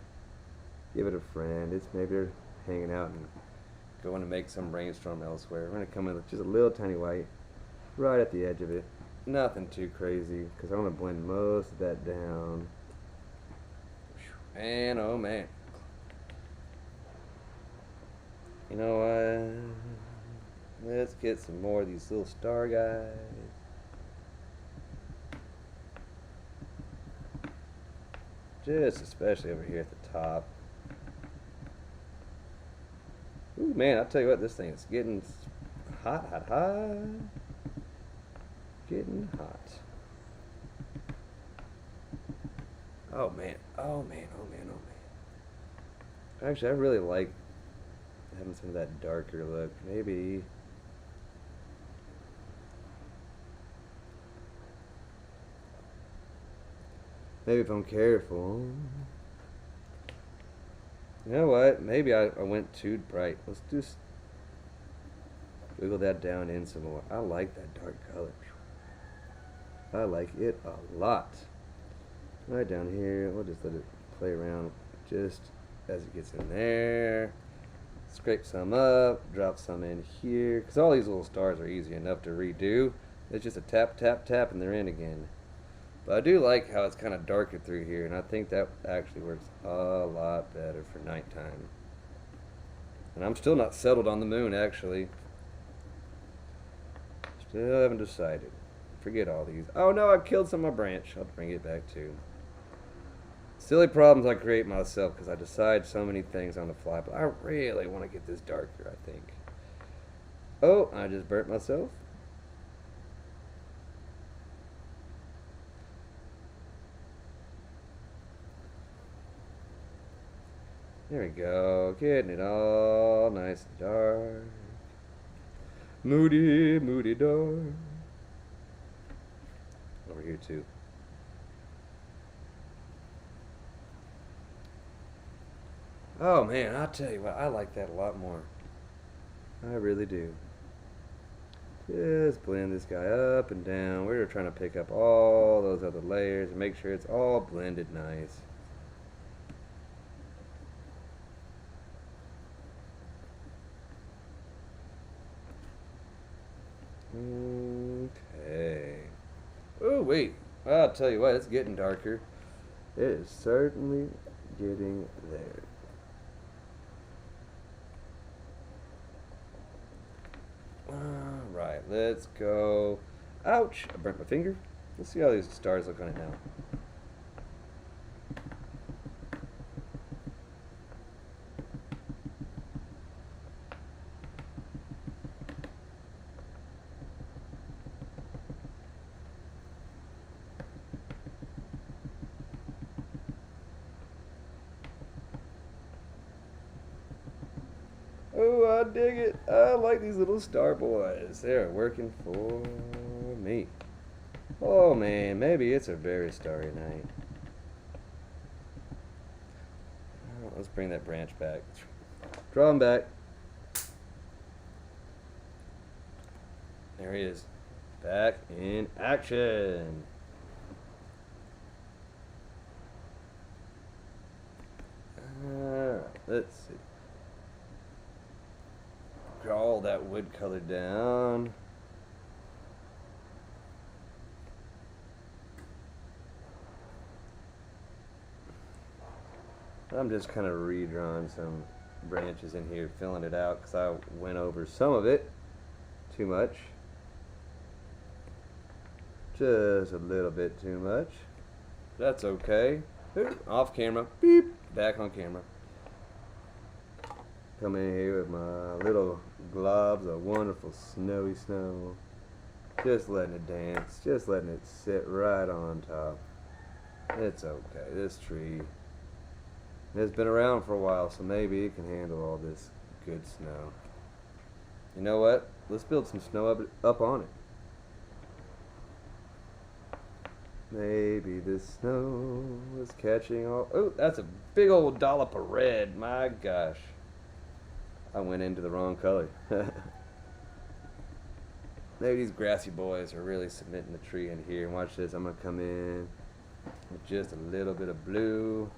give it a friend. It's maybe they're hanging out and going to make some rainstorm elsewhere. We're going to come in with just a little tiny white right at the edge of it. Nothing too crazy because I want to blend most of that down. Man, oh man. You know what? Let's get some more of these little star guys. Just especially over here at the top. Ooh, man, I'll tell you what, this thing is getting hot, hot, hot. Getting hot. Oh, man. Oh, man. Oh, man. Oh, man. Actually, I really like having some of that darker look. Maybe if I'm careful. You know what? Maybe I went too bright. Let's just wiggle that down in some more. I like that dark color. I like it a lot. Right down here, we'll just let it play around just as it gets in there. Scrape some up, drop some in here, because all these little stars are easy enough to redo. It's just a tap, tap, tap, and they're in again. But I do like how it's kind of darker through here, and I think that actually works a lot better for nighttime. And I'm still not settled on the moon, actually. Still haven't decided. Forget all these. Oh no, I killed some of my branch. I'll bring it back too. Silly problems I create myself because I decide so many things on the fly, but I really want to get this darker, I think. Oh, I just burnt myself. There we go, getting it all nice and dark. Moody, moody dark. Over here too. Oh man, I'll tell you what, I like that a lot more. I really do. Just blend this guy up and down. We're trying to pick up all those other layers and make sure it's all blended nice. Okay. Oh, wait. I'll tell you what, it's getting darker. It is certainly getting there. Alright, let's go. Ouch! I burnt my finger. Let's see how these stars look on it now. Oh, I dig it. I like these little star boys. They're working for me. Oh man, maybe it's a very starry night. Oh, let's bring that branch back. Draw him back. There he is. Back in action. Alright, let's see. Draw all that wood color down. I'm just kind of redrawing some branches in here, filling it out because I went over some of it too much. Just a little bit too much. That's okay. Oop, off camera. Beep. Back on camera. Come in here with my little globs of wonderful snowy snow. Just letting it dance. Just letting it sit right on top. It's okay. This tree has been around for a while, so maybe it can handle all this good snow. You know what? Let's build some snow up on it. Maybe the snow is catching all... Oh, that's a big old dollop of red. My gosh. I went into the wrong color. Maybe these grassy boys are really cementing the tree in here. And watch this. I'm going to come in with just a little bit of blue.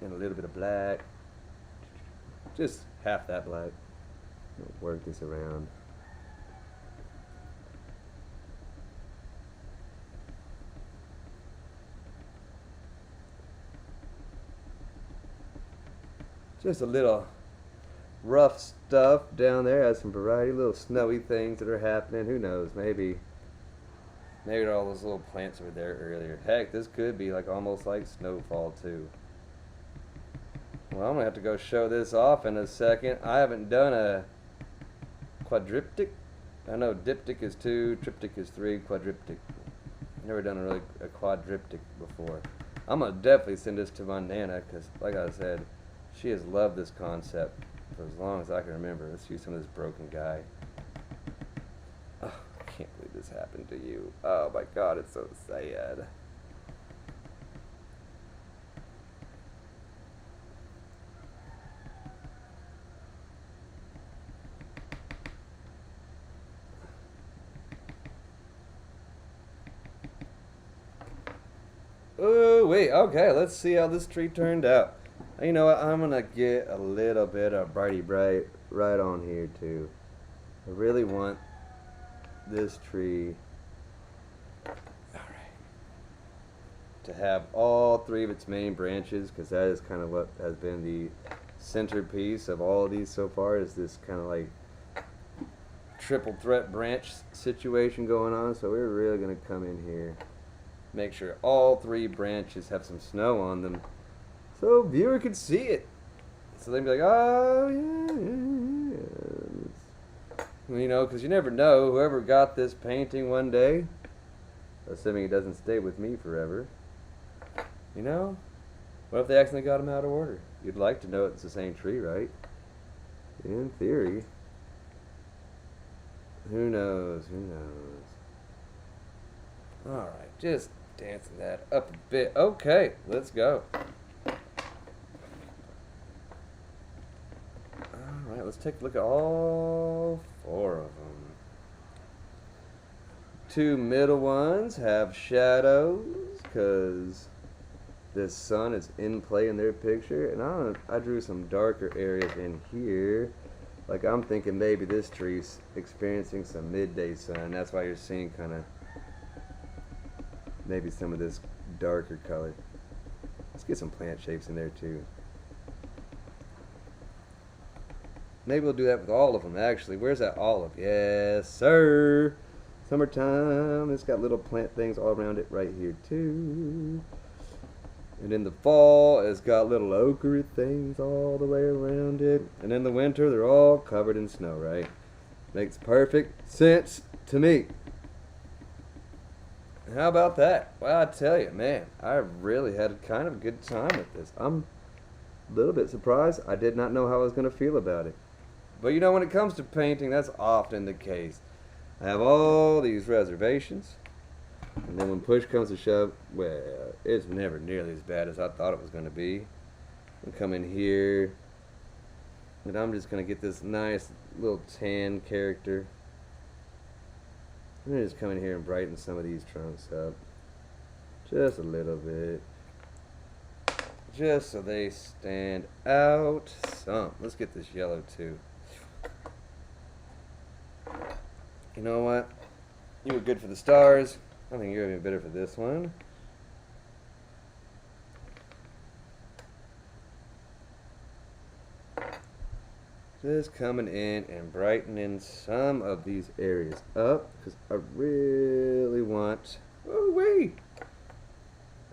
And a little bit of black. Just half that black. Work this around. Just a little rough stuff down there. Has some variety, little snowy things that are happening. Who knows? Maybe all those little plants were there earlier. Heck, this could be like almost like snowfall too. Well, I'm gonna have to go show this off in a second. I haven't done a quadriptych. I know diptych is 2, triptych is 3, quadriptych. Never done a quadriptych before. I'm gonna definitely send this to my Nana because, like I said, she has loved this concept for as long as I can remember. Let's use some of this broken guy. Oh, I can't believe this happened to you. Oh my God, it's so sad. Oh, wait, okay, let's see how this tree turned out. You know what, I'm gonna get a little bit of brighty bright right on here too. I really want this tree to have all 3 of its main branches, because that is kind of what has been the centerpiece of all of these so far, is this kind of like triple threat branch situation going on. So we're really gonna come in here, make sure all 3 branches have some snow on them so viewer could see it, so they'd be like, oh yeah. You know, because you never know, whoever got this painting one day, assuming it doesn't stay with me forever, you know, what if they accidentally got them out of order? You'd like to know it's the same tree, right? In theory. Who knows? Who knows? Alright, just dancing that up a bit. Okay, let's go. Alright, let's take a look at all 4 of them. 2 middle ones have shadows because the sun is in play in their picture, and I drew some darker areas in here. Like I'm thinking maybe this tree's experiencing some midday sun. That's why you're seeing kind of maybe some of this darker color. Let's get some plant shapes in there too. Maybe we'll do that with all of them actually. Where's that olive? Yes, sir. Summertime. It's got little plant things all around it right here too. And in the fall, it's got little ochre things all the way around it. And in the winter, they're all covered in snow, right? Makes perfect sense to me. How about that? Well, I tell you, man, I really had kind of a good time with this. I'm a little bit surprised. I did not know how I was going to feel about it. But you know, when it comes to painting, that's often the case. I have all these reservations. And then when push comes to shove, well, it's never nearly as bad as I thought it was going to be. I'll come in here, and I'm just going to get this nice little tan character. I'm going to just come in here and brighten some of these trunks up. Just a little bit. Just so they stand out some. Let's get this yellow too. You know what? You were good for the stars. I think you're going to be better for this one. Just coming in and brightening some of these areas up because I really want. Oh, wait!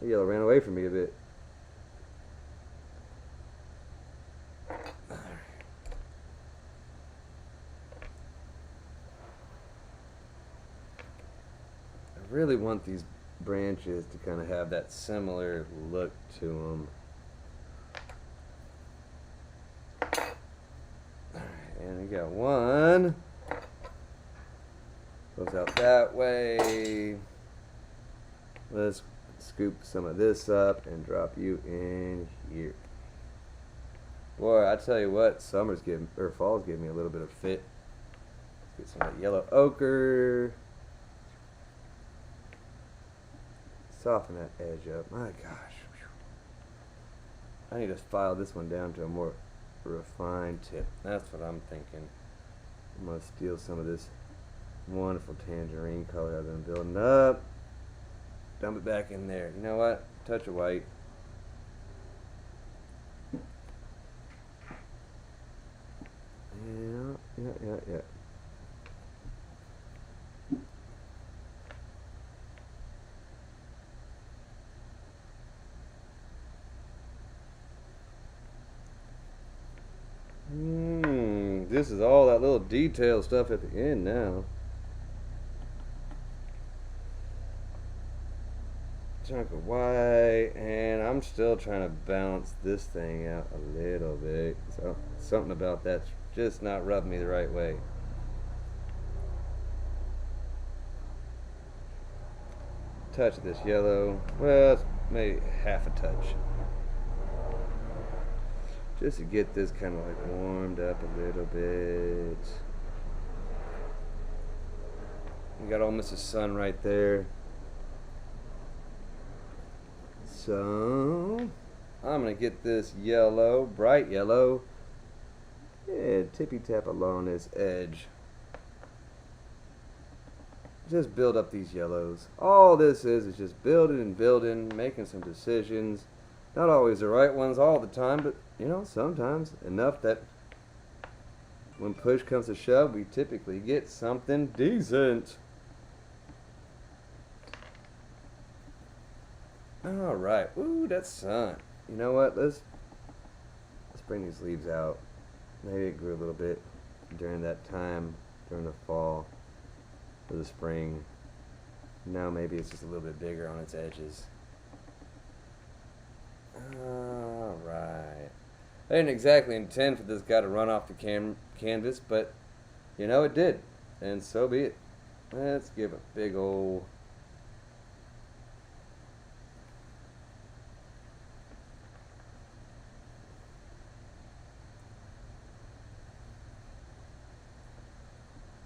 The yellow ran away from me a bit. I really want these branches to kind of have that similar look to them. And we got one. Goes out that way. Let's scoop some of this up and drop you in here. Boy, I tell you what, fall's giving me a little bit of fit. Let's get some of that yellow ochre. Soften that edge up. My gosh. I need to file this one down to a more refined tip. That's what I'm thinking. I'm going to steal some of this wonderful tangerine color I've been building up. Dump it back in there. You know what? Touch of white. Yeah. This is all that little detail stuff at the end now. Chunk of white, and I'm still trying to balance this thing out a little bit. So something about that's just not rubbing me the right way. Touch this yellow. Well, it's maybe half a touch. Just to get this kind of like warmed up a little bit. We got almost the sun right there. So I'm gonna get this yellow, bright yellow, and tippy tap along this edge. Just build up these yellows. All this is just building and building, making some decisions. Not always the right ones all the time, but you know, sometimes enough that when push comes to shove, we typically get something decent. All right. Ooh, that's sun. You know what? Let's bring these leaves out. Maybe it grew a little bit during that time, during the fall or the spring. Now maybe it's just a little bit bigger on its edges. All right. I didn't exactly intend for this guy to run off the canvas, but you know it did, and so be it. Let's give a big old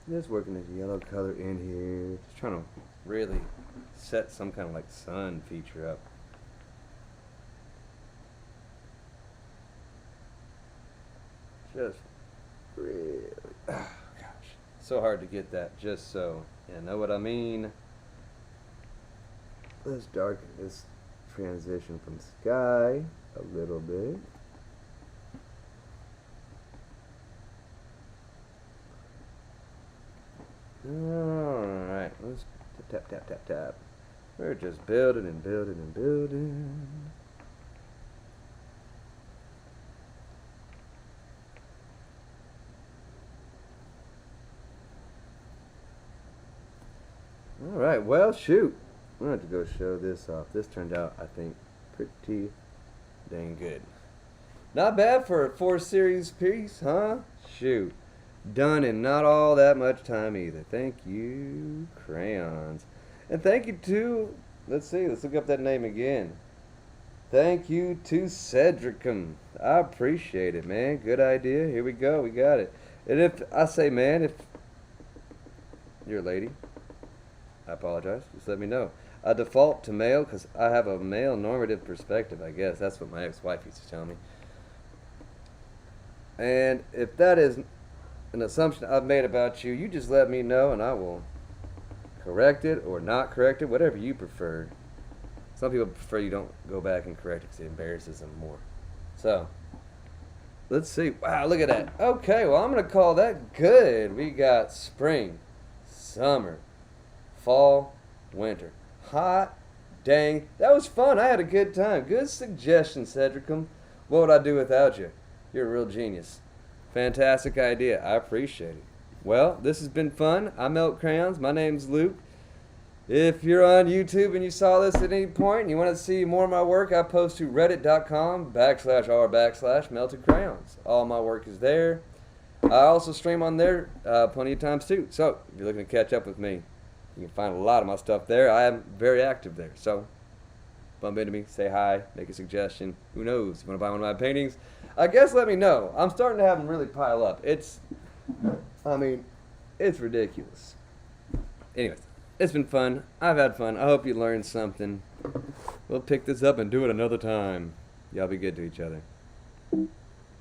Just working this yellow color in here. Just trying to really set some kind of like sun feature up. Just really, oh gosh, so hard to get that just so. You know what I mean? Let's darken this transition from sky a little bit. Alright, let's tap, tap, tap, tap. We're just building and building and building. Alright, well, shoot. I'm going to have to go show this off. This turned out, I think, pretty dang good. Not bad for a 4-series piece, huh? Shoot. Done in not all that much time either. Thank you, Crayons. And thank you to, let's look up that name again. Thank you to Cedricum. I appreciate it, man. Good idea. Here we go. We got it. And if I say, man, if you're a lady, I apologize. Just let me know. I default to male because I have a male normative perspective, I guess. That's what my ex-wife used to tell me. And if that is an assumption I've made about you, you just let me know and I will correct it or not correct it, whatever you prefer. Some people prefer you don't go back and correct it because it embarrasses them more. So, let's see. Wow, look at that. Okay, well, I'm going to call that good. We got spring, summer, fall, winter. Hot dang. That was fun. I had a good time. Good suggestion, Cedricum. What would I do without you? You're a real genius. Fantastic idea. I appreciate it. Well, this has been fun. I melt crayons. My name's Luke. If you're on YouTube and you saw this at any point and you want to see more of my work, I post to reddit.com/r/melted crayons. All my work is there. I also stream on there plenty of times too. So if you're looking to catch up with me, you can find a lot of my stuff there. I am very active there. So bump into me, say hi, make a suggestion. Who knows? You want to buy one of my paintings? I guess let me know. I'm starting to have them really pile up. It's ridiculous. Anyways, it's been fun. I've had fun. I hope you learned something. We'll pick this up and do it another time. Y'all be good to each other.